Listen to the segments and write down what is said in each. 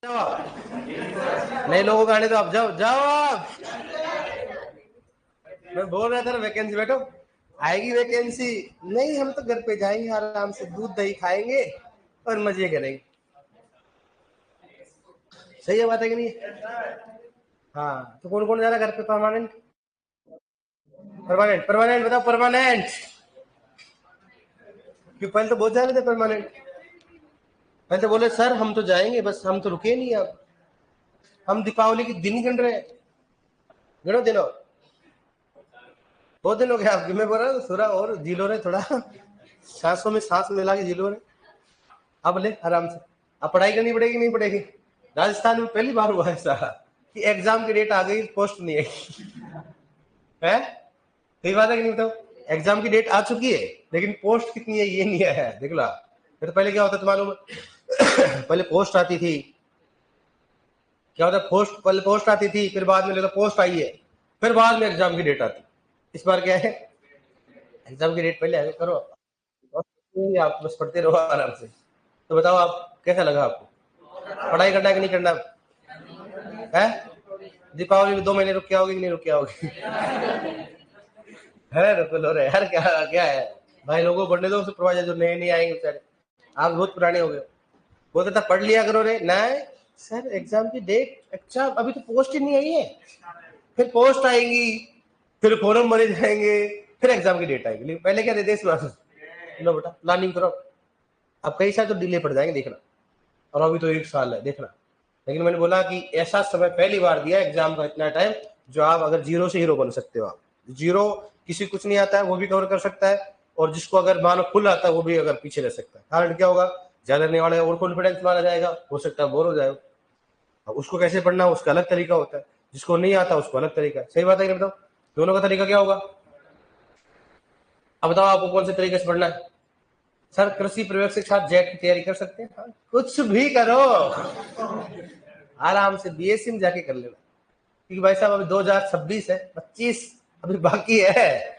नए लोगों को आने दो, आप जाओ जाओ आप। मैं बोल रहा था ना वैकेंसी बैठो, आएगी वैकेंसी। नहीं, हम तो घर पे जाएंगे आराम से, दूध दही खाएंगे और मजे करेंगे। सही है बात है कि नहीं? हाँ, तो कौन कौन जा रहा है घर पे परमानेंट? परमानेंट परमानेंट बताओ, परमानेंट। क्यों, पहले तो बहुत जा रहे थे परमानेंट। पहले तो बोले सर हम तो जाएंगे, बस हम तो रुके नहीं। अब हम दीपावली के दिन ही गिन रहे हैं। गिनो दिनों, बहुत दिन हो गया आपकी। मैं बोल रहा हूँ थोड़ा और झीलो रहे, थोड़ा सांसों में सांस मिला के झीलो रहे। अब ले आराम से। अब पढ़ाई करनी पड़ेगी नहीं पड़ेगी? राजस्थान में पहली बार हुआ ऐसा कि एग्जाम की डेट आ गई, पोस्ट नहीं आई है। सही बात है कि नहीं बताओ? एग्जाम की डेट आ चुकी है लेकिन पोस्ट कितनी है ये नहीं है, देख लो। फिर पहले क्या होता था मालूम है? पहले पोस्ट आती थी। क्या होता? पोस्ट, पहले पोस्ट आती थी, फिर बाद में लेकर पोस्ट आई है, फिर बाद में एग्जाम की डेट आती। इस बार क्या है, एग्जाम की डेट पहले आगे करो, आप बस पढ़ते रहो आराम से। तो बताओ आप, कैसा लगा आपको? पढ़ाई करना है कि नहीं करना है? दीपावली में 2 महीने रुक के आओगे कि नहीं रुक के आओगे? है रुक लो रे यार, क्या क्या है भाई, लोगों को पढ़ने दो, सुपरवाइजर जो नए नए आएंगे बेचारे। आप बहुत पुराने हो गए। बोलते था पढ़ लिया करो रे, नहीं सर एग्जाम की डेट, अच्छा अभी तो पोस्ट ही नहीं आई है। फिर पोस्ट आएगी, फिर फॉर्म भरे जाएंगे, फिर एग्जाम की डेट आएगी। लेकिन पहले क्या देते इस बार? लो बेटा प्लानिंग करो। अब कई साल तो डिले पड़ जाएंगे देखना, और अभी तो 1 साल है देखना। लेकिन मैंने बोला कि ऐसा समय पहली बार दिया एग्जाम का, इतना टाइम, जो आप अगर जीरो से हीरो बन सकते हो। आप जीरो, किसी कुछ नहीं आता है वो भी कवर कर सकता है, और जिसको अगर मानो फुल आता है वो भी अगर पीछे रह सकता है। कारण क्या होगा, ज्यादा नहीं वाले और कॉन्फिडेंस मारा जाएगा, हो सकता है बोर हो जाए। अब उसको कैसे पढ़ना उसका अलग तरीका होता है, जिसको नहीं आता उसको अलग तरीका है। सही बात है कि बताओ? दोनों का तरीका क्या होगा? अब बताओ आपको कौन से तरीके से पढ़ना है? सर कृषि प्रयोग के साथ जेट की तैयारी कर सकते हैं। हाँ, कुछ भी करो, आराम से बीएससी में जाके कर लेना। क्योंकि भाई साहब अभी 2026 है, 25 अभी बाकी है।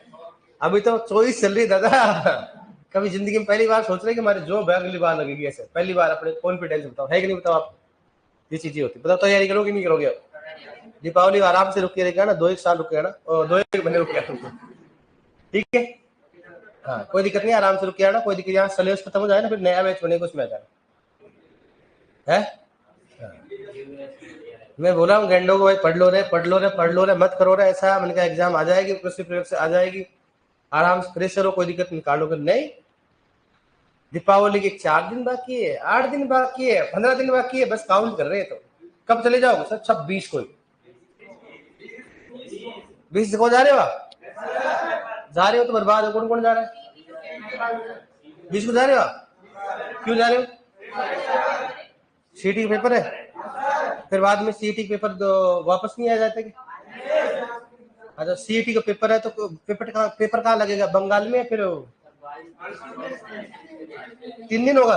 अभी तो 24 चल रही दादा। कभी जिंदगी में पहली बार सोच रहे कि हमारी जॉब है अगली बार लगेगी, ऐसे पहली बार अपने कॉन्फिडेंस बताओ, है कि नहीं बताओ आप? ये चीजें होती, बताओ तैयारी करोगे नहीं करोगे? अब दीपावली आराम से रुक के रहेगा ना, 2-1 साल रुकेगा ना, और 2-1 महीने रुक गया, ठीक है। हाँ कोई दिक्कत नहीं, आराम से रुक के आना, कोई दिक्कत। यहाँ सिलेबस खत्म हो जाए ना, फिर नया बैच बनेगा, उसमें आ जाना है। मैं बोला हूँ गेंडो को, भाई पढ़ लो रे पढ़ लो रे पढ़ लो रे, मत करो रे ऐसा। मैंने कहा एग्जाम आ जाएगी, कृषि प्रयोग से आ जाएगी, आराम से फ्रेश करो, कोई दिक्कत निकालोगे नहीं। दीपावली के 4 दिन बाकी है, 8 दिन बाकी है, 15 दिन बाकी है, बस काउंट कर रहे हैं। तो कब चले जाओगे सर? 26 को। 20 को जा रहे हो आप? जा रहे हो तो बर्बाद हो। कौन कौन जा रहा है? 20 को जा रहे हो आप? क्यों जा रहे हो? सीटी का पेपर है, फिर बाद में सीटी के पेपर वापस नहीं आ जाते क्या? अच्छा सीटी का पेपर है तो पेपर कहाँ लगेगा, बंगाल में? फिर 3 दिन होगा,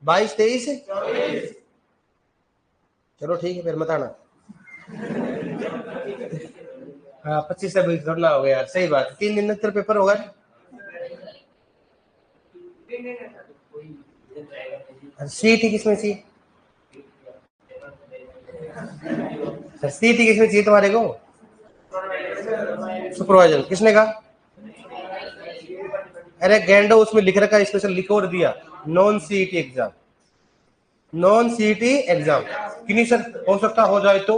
22-23। चलो ठीक है फिर मत आना। हाँ 25 से 20 थोड़ा हो गया यार, सही बात है। 3 दिन में तेरा पेपर होगा। सीटी किसमें चाहिए? सीटी किसमें चाहिए तुम्हारे को? सुपरवाइजर किसने कहा? अरे गेंडो उसमें लिख रखा है, स्पेशल लिखो और दिया, non CET exam. Non CET exam कि नहीं सर, हो सकता हो जाए तो?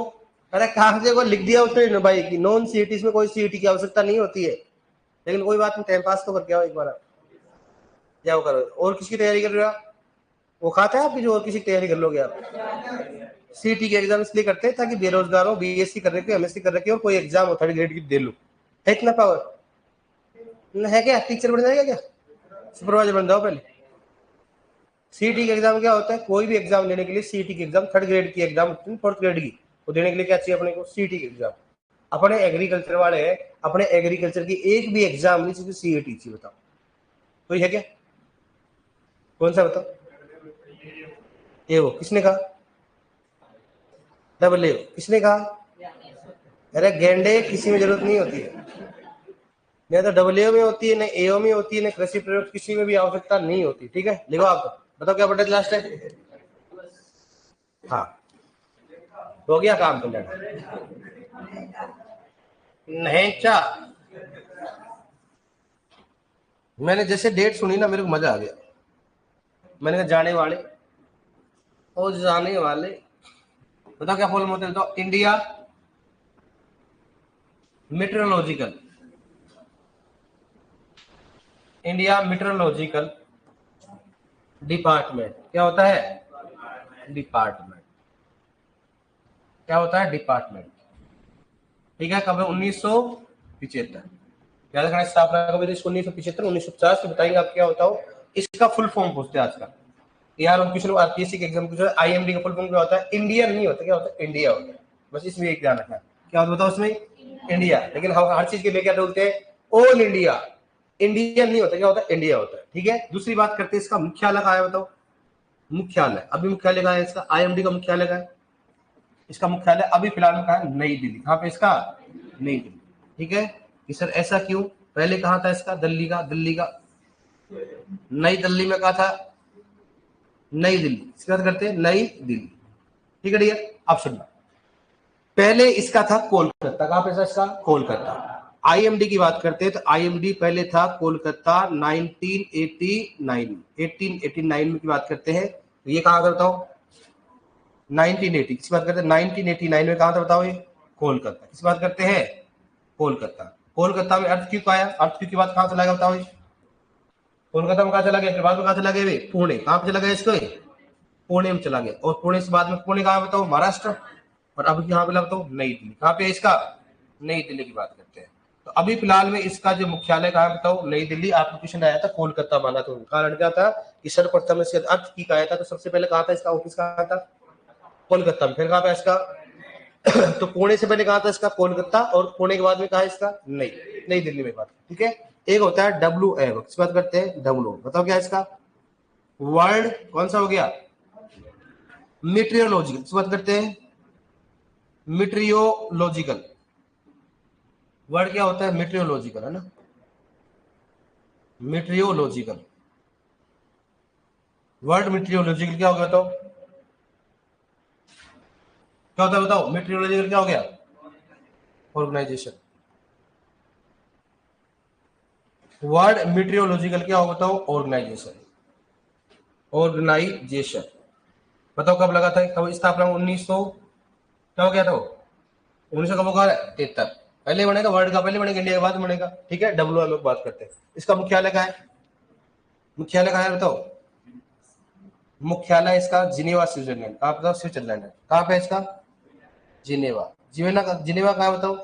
अरे कहा से को लिख दिया उसने भाई कि नॉन सीईटी, इसमें कोई सीईटी की आवश्यकता नहीं होती है। लेकिन कोई बात नहीं, टाइम पास तो करके आओ एक बार। क्या करो, और किसकी तैयारी कर रहे हो आप? वो खाता है आपकी जो और किसी की तैयारी कर लोगे आप? सीटी के एग्जाम इसलिए करते हैं ताकि बेरोजगार हो, बीएससी कर रखे हो, एमएससी कर रखे हो, और कोई एग्जाम हो 3rd ग्रेड की दे लो। है इतना पावर है क्या? टीचर बन जाएगा क्या? सुपरवाइजर बन जाओ पहले। सीटी के एग्जाम क्या होता है? कोई भी एग्जाम देने के लिए सीटी की एग्जाम, 3rd ग्रेड की एग्जाम, 4th ग्रेड की, वो देने के लिए क्या चाहिए अपने को? सीटी की एग्जाम। अपने एग्रीकल्चर वाले हैं, अपने एग्रीकल्चर की एक भी एग्जाम नहीं चाहिए सीईटी चाहिए, बताओ कोई है क्या? कौन सा बताओ? ये वो किसने कहा? डबल ए किसने कहा? अरे गेंडे किसी में जरूरत नहीं होती है, न तो डब्ल्यू में होती है, न एओ में होती है, न कृषि प्रयोग, किसी में भी आवश्यकता नहीं होती। ठीक है लिखो आप, बताओ क्या पढ़े लास्ट है? हाँ, हो गया काम तो नहीं चा। मैंने जैसे डेट सुनी ना, मेरे को मजा आ गया। मैंने कहा जाने वाले और जाने वाले, बताओ क्या फुल होते हैं? तो India metrological, India metrological department क्या होता है? डिपार्टमेंट क्या होता है? डिपार्टमेंट। ठीक है, कब है? 1975। याद रखना, स्थापना कब हुई थी? 1975, 1950 से बताएंगे आप क्या होता हो। इसका फुल फॉर्म पूछते हैं आज का यार, हम क्वेश्चन आरपीएससी के एग्जाम पूछ रहे हैं। आईएमडी का फुल फॉर्म क्या होता है? इंडियन नहीं होता, क्या होता है? इंडिया होता है। बस इसमें एक ध्यान रखना, क्या होता है उसमें? इंडिया। लेकिन हम हर चीज के लिए क्या बोलते हैं? All India. इंडियन नहीं होता, क्या होता है? इंडिया होता है। ठीक है, दूसरी बात करते हैं, इसका मुख्यालय कहाँ है बताओ? मुख्यालय अभी मुख्यालय कहाँ है इसका? आईएमडी का मुख्यालय कहाँ है? इसका मुख्यालय अभी फिलहाल में कहाँ है? नई दिल्ली। कहाँ पे इसका? नई दिल्ली। ठीक है, कि सर ऐसा क्यों? पहले कहाँ था इसका? दिल्ली का नई दिल्ली में कहा था? नई दिल्ली। इसकी बात करते हैं, नई दिल्ली। ठीक है डियर, अब सुनना, पहले इसका था कोलकाता। कहां पे था इसका? कोलकाता। आईएमडी की बात करते हैं तो आईएमडी पहले था कोलकाता 1989 1889 में की बात करते हैं। तो ये कहां का बताओ? 1980 किस बात करते हैं? 1989 में कहा था बताओ? ये कोलकाता। किस बात करते हैं? कोलकाता। कोलकाता में अर्थ क्यों आया? अर्थ क्यों की बात कहां से लाएगा बताओ? कोलकाता में कहा चला गया, फिर बाद में कहा चला गया? पुणे। कहां पे चला गया इसको? पुणे में चला गया। और पुणे से बाद में पुणे कहां बताओ? महाराष्ट्र। और अब यहाँ पे बताओ नई दिल्ली। कहां पे इसका? नई दिल्ली की बात करते हैं। तो अभी फिलहाल में इसका जो मुख्यालय कहां बताओ? नई दिल्ली। आपको क्वेश्चन आया था कोलकाता माना, तो कारण क्या था कि सर्वप्रथम इसके अर्थ की आया था, तो सबसे पहले कहा था इसका ऑफिस कहां था? कोलकाता में। फिर कहां पे इसका? तो पुणे से पहले कहा था इसका? कोलकाता। और पुणे के बाद में कहा इसका? नई नई दिल्ली में बात। ठीक है, एक होता है डब्ल्यू एम, किस बात करते हैं? डब्ल्यू। बताओ क्या इसका? वर्ल्ड कौन सा हो गया? मीटरियोलॉजिकल। किस बात करते हैं? मीटरियोलॉजिकल। वर्ड क्या होता है? मीटरियोलॉजिकल, है ना? मीटरियोलॉजिकल। वर्ड मीटरियोलॉजिकल क्या हो गया? तो क्या होता है बताओ? मीटरियोलॉजिकल क्या हो गया? ऑर्गेनाइजेशन। वर्ड मीटरियोलॉजिकल क्या हो बताओ? ऑर्गेनाइजेशन। ऑर्गेनाइजेशन। बताओ कब लगा था? कब स्थापना? 1900 क्या हो गया था? 1900 कब होगा? 73। पहले बनेगा वर्ल्ड का, पहले बनेगा इंडिया के बाद बनेगा। ठीक है, डब्ल्यू एम बात करते हैं। इसका मुख्यालय कहाँ है? मुख्यालय कहाँ है बताओ? मुख्यालय इसका जिनेवा स्विट्जरलैंड। कहाँ बताओ? स्विट्जरलैंड है। कहाँ पे इसका? जिनेवा। जिनेवा का, जिनेवा कहाँ बताओ?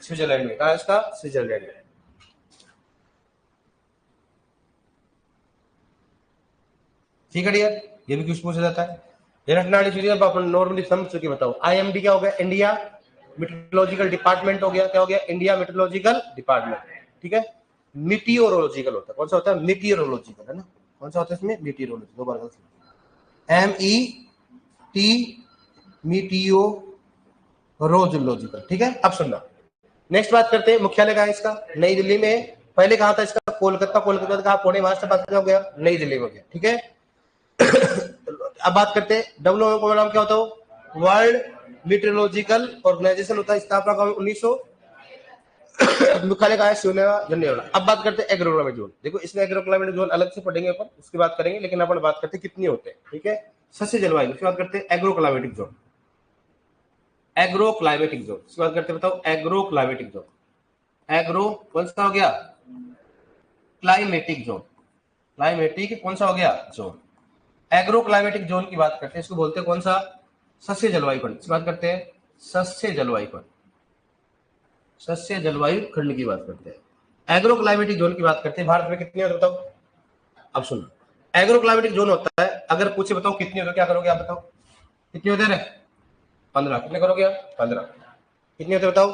स्विट्जरलैंड में। कहाँ इसका? स्विट्जरलैंड में। ठीक है डियर, ये भी कुछ पूछा जाता है। अपन नॉर्मली समझ चुके। बताओ आईएमडी क्या हो गया? इंडिया मेट्रोलॉजिकल डिपार्टमेंट हो गया। क्या हो गया? India metrological department. ठीक है, मीटियोरोलॉजिकल होता है। कौन सा होता है? मीटियोरोलॉजिकल, है ना? कौन सा होता है इसमें? मीटियोरोलॉजी। दो बार एम ई टी, मीटियोरोलॉजिकल। ठीक है, अब सुनना, नेक्स्ट बात करते हैं, मुख्यालय कहाँ है इसका? नई दिल्ली में। पहले कहा था इसका? कोलकाता। कोलकाता कहा? पुणे। महाराष्ट्र। बात हो गया नई दिल्ली में हो गया। ठीक है, अब बात करते हैं डब्ल्यूएमओ का नाम क्या होता है? वर्ल्ड मीटरोलॉजिकल ऑर्गेनाइजेशन होता है। स्थापना का 1900। मुख्यालय का है जिनेवा, जिनेवा। अब बात करते हैं एग्रो क्लाइमेट जोन। देखो इसमें एग्रो क्लाइमेट जोन अलग से पढ़ेंगे अपन, उसकी बात करेंगे, लेकिन अपन बात करते हैं कितनी होते हैं। ठीक है, सस्य जलवायु, उसकी बात करते हैं agro climatic zone. Agro climatic zone इसकी बात करते हैं, बताओ एग्रो क्लाइमेटिक जोन। एग्रो कौन सा हो गया? Climatic zone. क्लाइमेटिक कौन सा हो गया? जोन। एग्रो क्लाइमेटिक जोन की बात करते हैं, इसको बोलते हैं कौन सा? सस्य जलवायु खंड। इसकी बात करते हैं सस्य जलवायु खंड। सस्य जलवायु खंड की बात करते हैं। एग्रो क्लाइमेटिक जोन की बात करते हैं। भारत में कितने होते बताओ? अब सुनो, एग्रो क्लाइमेटिक जोन होता है, अगर पूछे बताओ कितने होते, क्या करोगे आप? बताओ कितने होते हैं? 15। कितने करोगे आप? 15। कितने होते बताओ?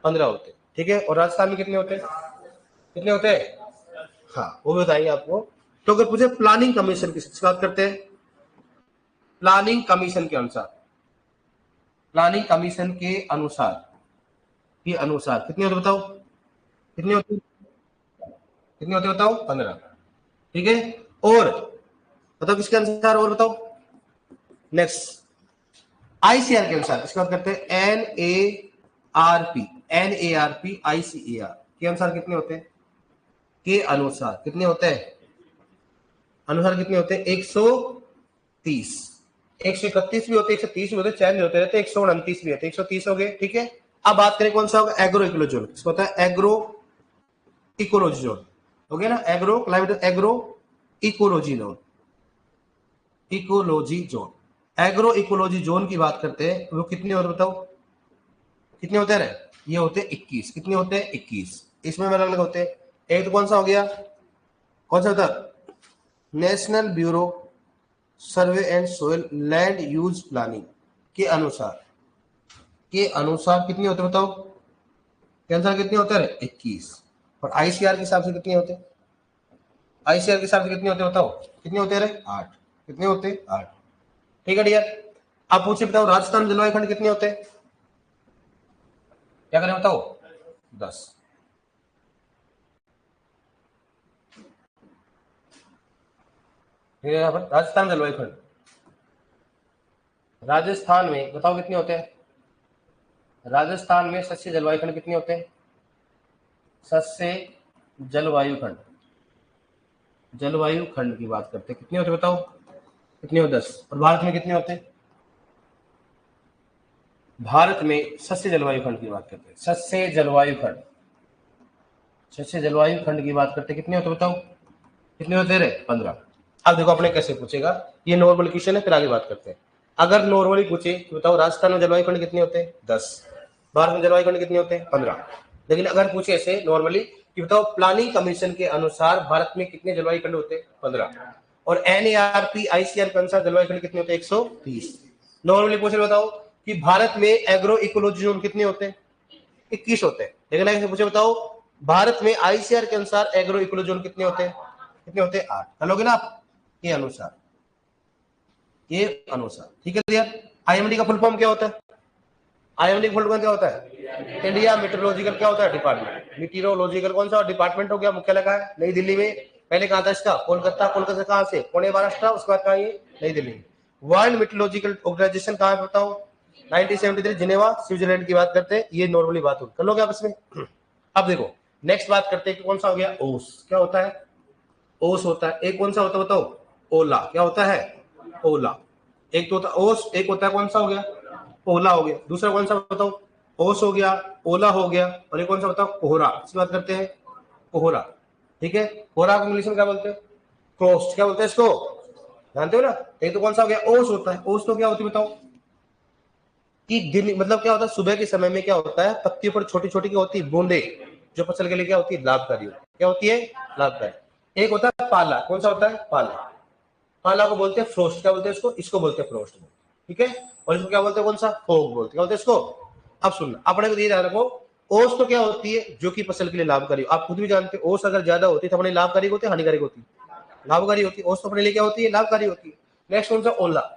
15 होते। ठीक है, और राजस्थान में कितने होते? कितने होते हैं? हाँ, वो भी बताएंगे आपको। तो अगर पूछे प्लानिंग कमीशन की बात करते हैं, प्लानिंग कमीशन के अनुसार, प्लानिंग कमीशन के अनुसार कितने होते बताओ? कितने होते? कितने होते बताओ? 15। ठीक है, और बताओ किसके अनुसार? और बताओ नेक्स्ट, आईसीआर के अनुसार इसका बात करते हैं NARP ICAR के अनुसार कितने होते हैं? के अनुसार कितने होते हैं? अनुसार कितने होते हैं? 130, 131 भी होते, 130 भी होते, चैन भी होते रहते, 129 भी होते, 130 हो गए। ठीक है, अब बात करें कौन सा होगा? Agro ecology zone. इसको होता है एग्रो इकोलॉजी जोन, हो गया ना? Agro climate, agro ecology zone, ecology zone. Agro ecology zone की बात करते हैं, वो कितने होते बताओ? कितने होते हैं? ये होते हैं 21। कितने होते हैं? 21। इसमें अलग अलग होते हैं। एक तो कौन सा हो गया? कौन सा होता है? National bureau survey and soil land use planning के अनुसार, के अनुसार कितने होते बताओ? के अनुसार कितने होते हैं? 21। और आईसीआर के हिसाब से कितने होते? आईसीआर के हिसाब से कितने होते बताओ? कितने होते हैं? 8। कितने होते? 8। ठीक है डियर। अब पूछे बताओ राजस्थान जलवायु खंड कितने होते हैं? क्या करें बताओ? 10। ठीक है, यहाँ पर राजस्थान जलवायु खंड, राजस्थान में बताओ कितने होते हैं? राजस्थान में सस्य जलवायु खंड कितने होते हैं? सस्य जलवायु खंड, जलवायु खंड की बात करते हैं, कितने होते बताओ? कितने हो? 10। और भारत में कितने होते हैं? भारत में सस्य जलवायु खंड की बात करते हैं, सस्य जलवायु खंड, सस्य जलवायु खंड की बात करते हैं, कितने होते बताओ? कितने होते रे? 15। अब देखो अपने कैसे पूछेगा, ये नॉर्मल क्वेश्चन है, फिर आगे बात करते हैं। अगर नॉर्मली पूछे कि बताओ राजस्थान में जलवायु खंड कितने होते हैं? 10। भारत में जलवायु खंड कितने होते हैं? 15। लेकिन अगर पूछे ऐसे नॉर्मली कि बताओ प्लानिंग कमीशन के अनुसार भारत में कितने जलवायु खंड होते हैं? 15। और NARP ICAR के अनुसार जलवायु खंड कितने होते हैं? 130। नॉर्मली पूछे बताओ कि भारत में एग्रो इकोलॉजी जोन कितने होते हैं? 21 होते हैं। लेकिन अगर पूछे बताओ भारत में आईसीआर के अनुसार एग्रो इकोलॉजी जोन कितने होते हैं? कितने होते हैं? 8। चलोगे ना आप? के अनुसार, के अनुसार। ठीक है यार। आईएमडी का फुल फॉर्म क्या होता है? आईएमडी का फुल फॉर्म क्या होता है? इंडिया मेट्रोलॉजिकल क्या होता है? डिपार्टमेंट। मेट्रोलॉजिकल कौन सा डिपार्टमेंट हो गया? मुख्यालय कहाँ है? नई दिल्ली में। पहले कहाँ था इसका? कोलकाता। कोलकाता से कहाँ से? पुणे महाराष्ट्र। उसके बाद कहाँ? ये नई दिल्ली। वर्ल्ड मेट्रोलॉजिकल ऑर्गेनाइजेशन कहाँ है बताओ? 1973 जिनेवा स्विट्जरलैंड की बात करते हैं। ये नॉर्मली बात होती, कर लोगे आप इसमें। अब देखो नेक्स्ट बात करते हैं कि कौन सा हो गया? ओस। क्या होता है? ओस होता है। एक कौन सा होता है बताओ? ओला। क्या होता है? ओला। एक तो होता है ओस, एक होता है कौन सा हो गया? ओला हो गया। दूसरा कौन सा बताओ? ओस हो गया, ओला हो गया, और एक कौन सा बताओ? कोहरा। इसकी बात करते हैं, कोहरा। ठीक है, कोहरा को इंग्लिश में क्या बोलते हैं? क्रोस्ट। क्या बोलते हैं इसको? जानते हो ना? एक तो कौन सा हो गया? ओस होता है। ओस तो क्या होती है बताओ? कि दिन मतलब क्या होता है? सुबह के समय में क्या होता है? पत्तियों पर छोटी छोटी क्या होती है? बूंदे, जो फसल के लिए क्या होती है? लाभकारी होती है। क्या होती है? लाभकारी। एक होता है पाला। कौन सा होता है? पाला। पाला को बोलते हैं फ्रोस्ट। क्या बोलते हैं इसको? इसको बोलते हैं फ्रोस्ट। ठीक है। और इसको क्या बोलते हैं? कौन सा? फोग बोलते हैं। क्या बोलते हैं इसको? अब सुनना, अपने को ये ध्यान रखो, ओस तो क्या होती है? जो कि फसल के लिए लाभकारी। आप खुद भी जानते हो ओस अगर ज्यादा होती है तो अपने लाभकारी होती है, हानिकारक होती है? लाभकारी होती है। ओस तो अपने लिए क्या होती है? लाभकारी होती है। नेक्स्ट कौन सा? ओला।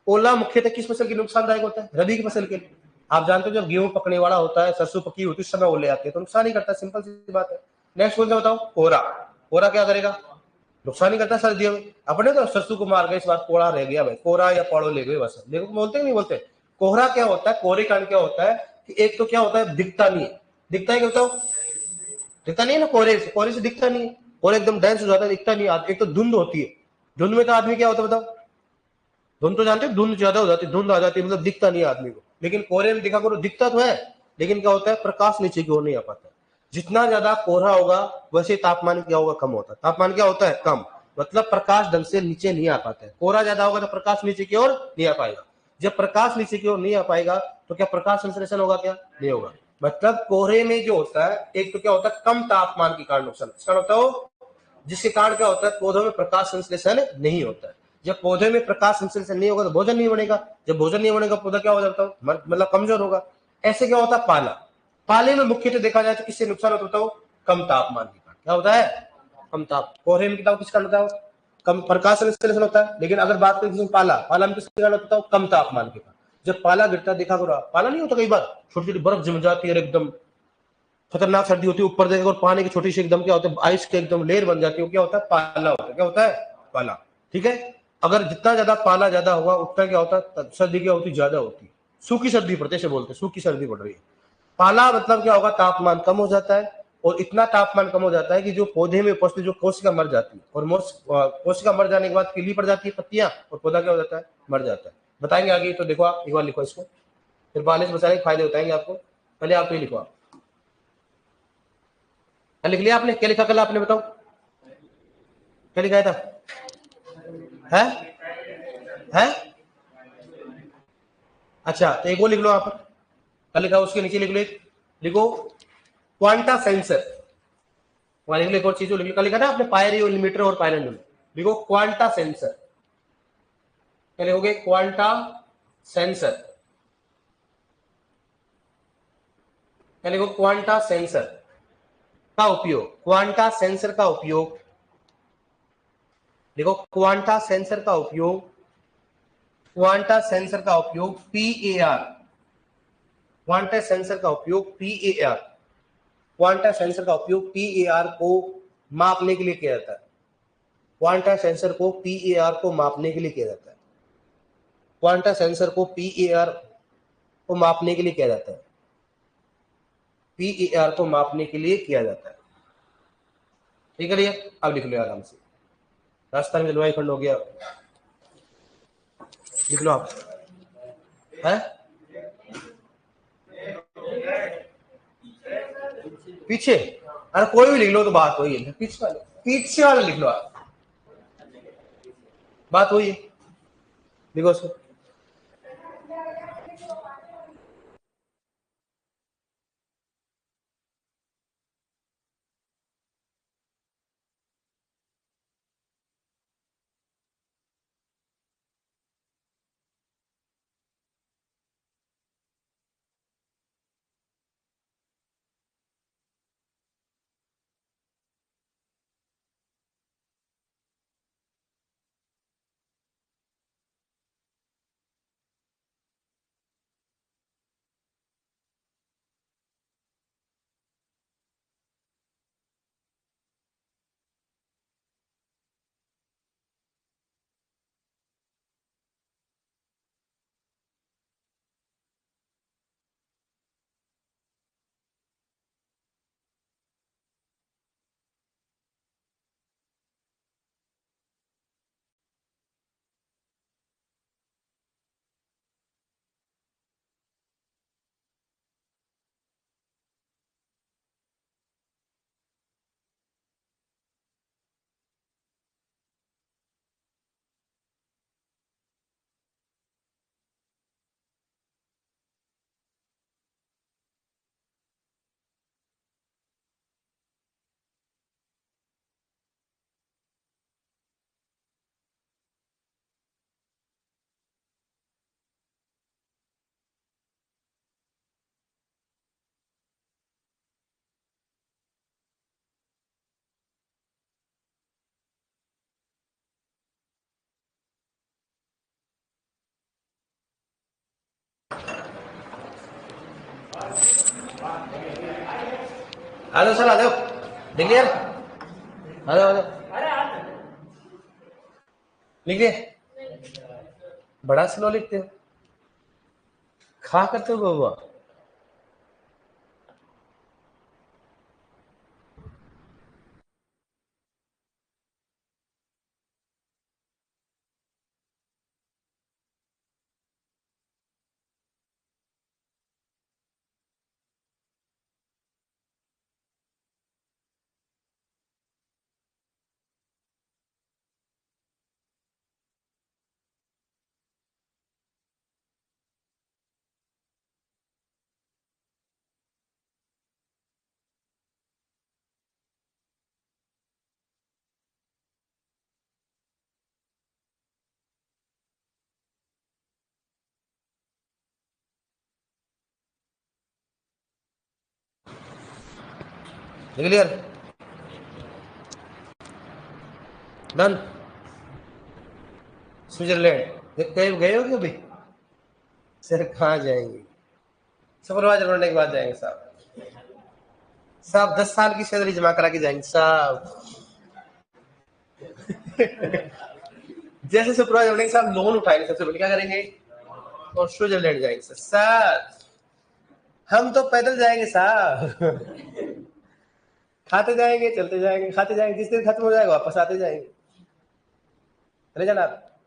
ओला मुख्यतः किस फसल के नुकसानदायक होता है? रबी की फसल के लिए। आप जानते हो जब गेहूं पकने वाला होता है, सरसों पकी होती है, उस समय ओले आते हैं तो नुकसान ही करता है। सिंपल सी बात है। नेक्स्ट कौन सा बताओ? कोहरा। कोहरा क्या करेगा? नुकसान ही करता है सर्दियों में। अपने तो सरसों को मार गए, इस बार कोहरा रह गया भाई, कोहरा या पौड़ो ले गए बस। देखो बोलते नहीं बोलते? कोहरा क्या होता है? कोहरे कारण क्या होता है कि एक तो क्या होता है? दिखता नहीं है। दिखता है क्या बताओ? दिखता नहीं है ना कोहरे से। कोहरे से दिखता नहीं है, और एकदम डेंस हो जाता है, दिखता नहीं है। एक तो धुंध होती है। धुंध में तो आदमी क्या होता है बताओ? धुंध तो जानते हो, धुंध ज्यादा हो जाती है, धुंध आ जाती है, मतलब दिखता नहीं है आदमी को। लेकिन कोहरे में दिखा करो, दिखता तो है, लेकिन क्या होता है? प्रकाश नीचे की ओर नहीं आ पाता। जितना ज्यादा कोहरा होगा वैसे तापमान क्या होगा? कम होता है। तापमान क्या होता है? कम। मतलब प्रकाश ढंग से नीचे नहीं आ पाता है। कोहरा ज्यादा होगा तो प्रकाश नीचे की ओर नहीं आ पाएगा। जब प्रकाश नीचे की ओर नहीं आ पाएगा तो क्या प्रकाश संश्लेषण होगा? क्या नहीं होगा। मतलब कोहरे में जो होता है, एक तो क्या होता है? कम तापमान के कारण नुकसान। इसका बताओ, जिसके कारण क्या होता है? पौधों में प्रकाश संश्लेषण नहीं होता है। जब पौधे में प्रकाश संश्लेषण नहीं होगा तो भोजन नहीं बनेगा। जब भोजन नहीं बनेगा पौधा क्या हो जाता है? मतलब कमजोर होगा। ऐसे क्या होता है? पाला। पाले में मुख्यतः देखा जाए तो किससे नुकसान होता है? कम तापमान के कारण। क्या होता है? कम ताप। कोहरे में किस कारण होता है? कम प्रकाश संश्लेषण होता है। लेकिन अगर बात करें पाला, पाला में किसके कारण होता है? कम तापमान के कारण। जब पाला गिरता है, देखा करो, पाला नहीं होता कई बार छोटी छोटी बर्फ जम जाती है, एकदम खतरनाक सर्दी होती है, ऊपर देखो और पानी की छोटी सी एकदम क्या होता है? आइस के एकदम लेयर बन जाती है, क्या होता है? पाला होता है। क्या होता है? पाला। ठीक है। अगर जितना ज्यादा पाला ज्यादा होगा उतना क्या होता है, सर्दी क्या होती ज्यादा होती, सूखी सर्दी पड़ती है, बोलते हैं सूखी सर्दी पड़ रही है। पाला मतलब क्या होगा, तापमान कम हो जाता है, और इतना तापमान कम हो जाता है कि जो पौधे में उपस्थित जो कोशिका मर जाती है, और कोशिका मर जाने के बाद पीली पड़ जाती है पत्तियां, और पौधा क्या हो जाता है, मर जाता है। बताएंगे आगे, तो देखो आप एक बार लिखो इसको, फिर बालिश बचाने के फायदे बताएंगे आपको। पहले आप ये लिखो, आप क्या लिख लिया आपने, क्या लिखा कल आपने, बताओ क्या लिखा था, है है अच्छा, तो एक वो लिख लो आप, क्या लिखा उसके नीचे लिख लो, लिखो क्वांटा सेंसर। वहां लिख लो एक और चीज लिख लो, क्या लिखा था आपने, पायरियोमीटर और पायरोमीटर, लिखो क्वांटा सेंसर। क्या लिखोगे, क्वांटा सेंसर, क्या लिखो, क्वांटा सेंसर का उपयोग, क्वांटा सेंसर का उपयोग, देखो क्वांटा सेंसर का उपयोग, क्वांटा सेंसर का उपयोग पीएआर, क्वांटा सेंसर का उपयोग पीएआर, क्वांटा सेंसर का उपयोग पीएआर को मापने के लिए किया जाता है, क्वांटा सेंसर को पीएआर को मापने के लिए किया जाता है, क्वांटा सेंसर को पीएआर को मापने के लिए किया जाता है, पीएआर को मापने के लिए किया जाता है। ठीक है, अब लिख लो आराम से, राजस्थान में जलवायु खंड हो गया, लिख लो आप, है पीछे, अरे कोई भी लिख लो, तो बात वही है, पीछे वाले लिख लो आप, बात वही है, लिखो उसको। हेलो सर, आ जाओ, लिख लिया, आ जाओ आ जाओ, लिख लिया, बड़ा स्लो लिखते हो, खा करते हो बाबा। लिख लिया, डन। स्विट्जरलैंड कहीं गए हो क्या अभी, सर कहाँ जाएंगे, सुपरवाइजर बनने के बाद जाएंगे साहब, साहब 10 साल की सैलरी जमा करा के जाएंगे साहब, जैसे सुपरवाइजर बोलेंगे साहब लोन उठाएंगे, सबसे पहले क्या करेंगे? और स्विट्जरलैंड जाएंगे सर, हम तो पैदल जाएंगे साहब। खाते जाएंगे, चलते जाएंगे, खाते जाएंगे, जिस दिन खत्म हो जाएगा वापस आते जाएंगे। चले जाना आप,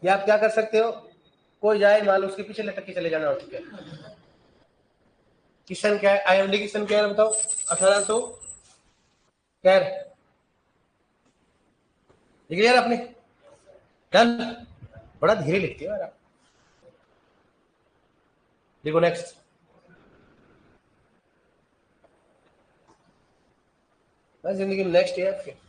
या आप क्या कर सकते हो, कोई जाए मान लो उसके पीछे लटक के चले जाना। और ठीक है, किशन क्या है, IMD किशन क्या है बताओ? 1800 क्या है? लिख लिया आपने? डन। बड़ा धीरे लिखती है यार आप। देखो नेक्स्ट, जिंदगी में नेक्स्ट है आपके।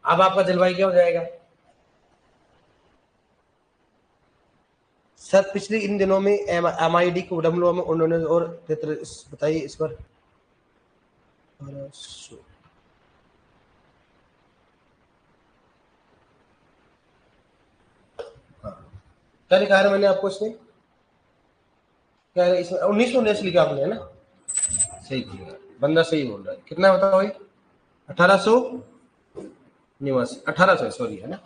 अब आपका जलवायु क्या हो जाएगा सर? पिछले इन दिनों में MID को डब्ल्यू में उन्होंने और बताइए इस पर। क्या लिखा है मैंने आपको इसमें? क्या है इसमें? 1919 लिखा आपने, है ना? सही किया, बंदा सही बोल रहा है। कितना बताओ भाई? 1889, 1800 सॉरी, है ना?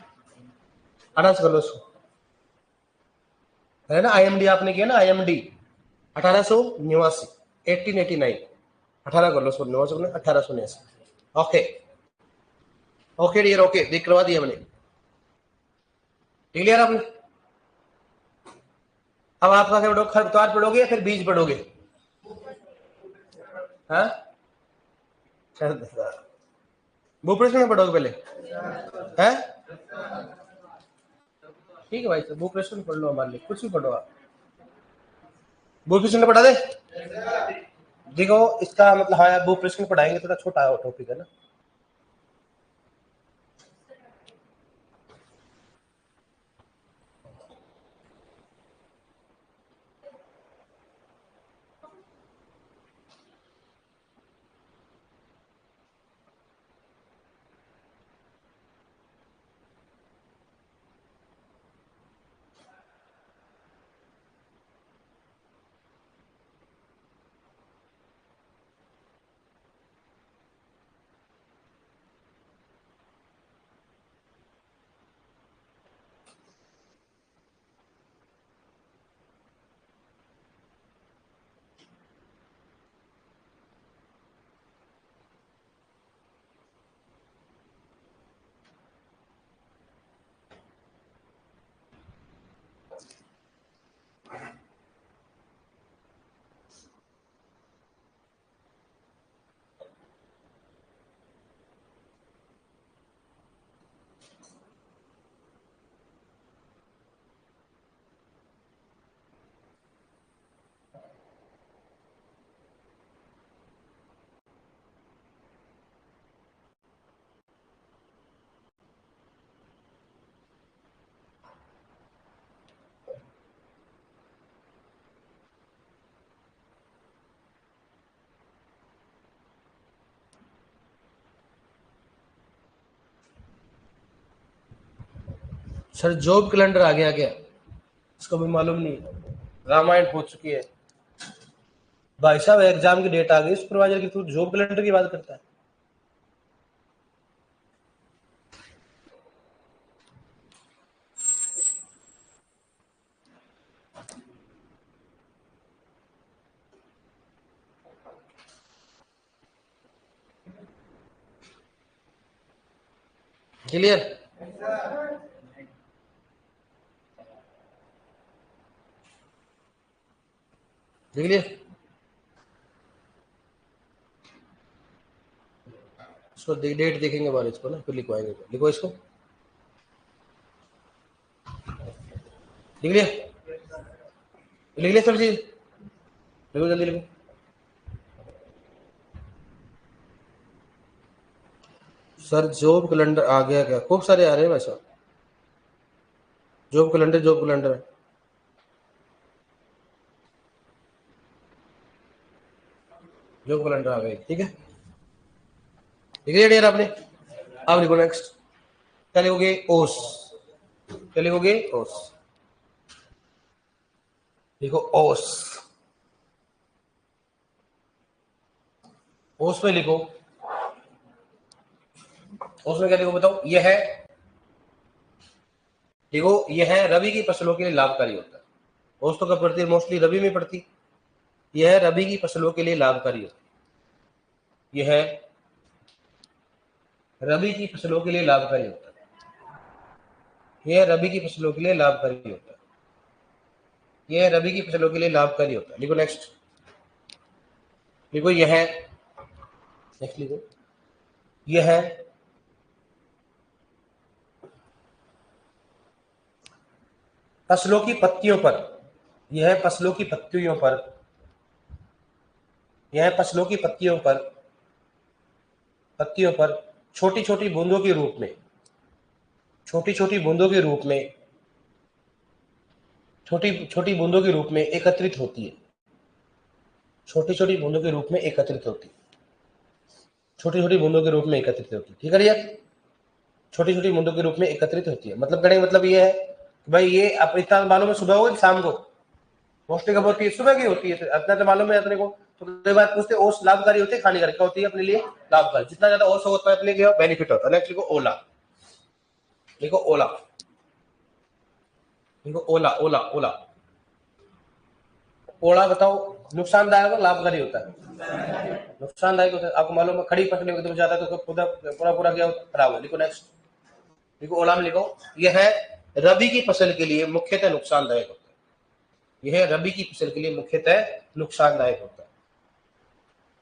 1800 कर लो उसको, है ना? IMD आपने किया ना, IMD 1889, 1889, 18 कर लो उसको, 1889। ओके ओके डियर, ओके, देख करवा दिया मैंने। क्लियर आपने? अब आपका क्या पढ़ोगे, खरपतवार पढ़ोगे या फिर बीज पढ़ोगे? हाँ, भूप्रश्न में पढ़ोगे पहले? है ठीक है भाई, तो भूप्रश्न पढ़ लो हमारे लिए, कुछ भी पढ़ो आप। भूप्रश्न पढ़ा दे। देखो इसका मतलब, हाँ यार भूप्रश्न पढ़ाएंगे, थोड़ा छोटा टॉपिक है ना। सर जॉब कैलेंडर आ गया क्या? इसको भी मालूम नहीं, रामायण हो चुकी है भाई साहब, एग्जाम की डेट आ गई, सुपरवाइजर की, तू जॉब कैलेंडर की बात करता है? क्लियर? देख लिया इसको, डेट देखेंगे बार इसको ना, फिर लिखवाएंगे। लिखो इसको, लिख लिया? लिख लिया सर जी? लिखो जल्दी लिखो। सर जॉब कैलेंडर आ गया क्या? खूब सारे आ रहे हैं वैसा, जॉब कैलेंडर, जॉब कैलेंडर। जो कैलेंडर आ गई, ठीक है, लिख लिया डियर आपने। अब लिखो नेक्स्ट, क्या लिखोगे, ओस, क्या लिखोगे, ओस, लिखो ओस, ओस में लिखो, ओस में क्या लिखो बताओ, यह है, देखो यह है रबी की फसलों के लिए लाभकारी होता है। ओस तो कब पड़ती है, मोस्टली रबी में पड़ती। यह रबी की फसलों के लिए लाभकारी होता है, यह रबी की फसलों के लिए लाभकारी होता है, यह रबी की फसलों के लिए लाभकारी होता है, यह रबी की फसलों के लिए लाभकारी होता है। लिखो नेक्स्ट, लिखो यह, नेक्स्ट लिखो, यह फसलों की पत्तियों पर, यह फसलों की पत्तियों पर, यह फसलों की पत्तियों पर, पत्तियों पर छोटी छोटी बूंदों के रूप में, छोटी छोटी बूंदों के रूप में, छोटी छोटी बूंदों के रूप में एकत्रित होती है, छोटी छोटी बूंदों के रूप में एकत्रित होती है, छोटी छोटी बूंदों के रूप में एकत्रित होती है, ठीक है भैया, छोटी छोटी बूंदों के रूप में एकत्रित होती है। मतलब कहने का मतलब ये है कि भाई ये आप इतना मालूम है सुबह हो शाम को, मोस्टली कब होती है, सुबह की होती है, इतना तो मालूम है अपने को। तो कई बार पूछते ओस लाभकारी होती है हानिकारक, क्या होती है अपने लिए, लाभकारी, जितना ज्यादा ओस होता है अपने लिए बेनिफिट होता है। नेक्स्ट लिखो ओला, लिखो ओला, लिखो ओला, ओला, ओला, ओला बताओ नुकसानदायक और लाभकारी होता है, नुकसानदायक होता है, आपको मालूम है खड़ी फसलें एकदम ज्यादा तो पूरा पूरा पूरा क्या खराब है। लिखो नेक्स्ट, लिखो ओला में लिखो, यह है रबी की फसल के लिए मुख्यतः नुकसानदायक होता है, यह रबी की फसल के लिए मुख्यतः नुकसानदायक होता है,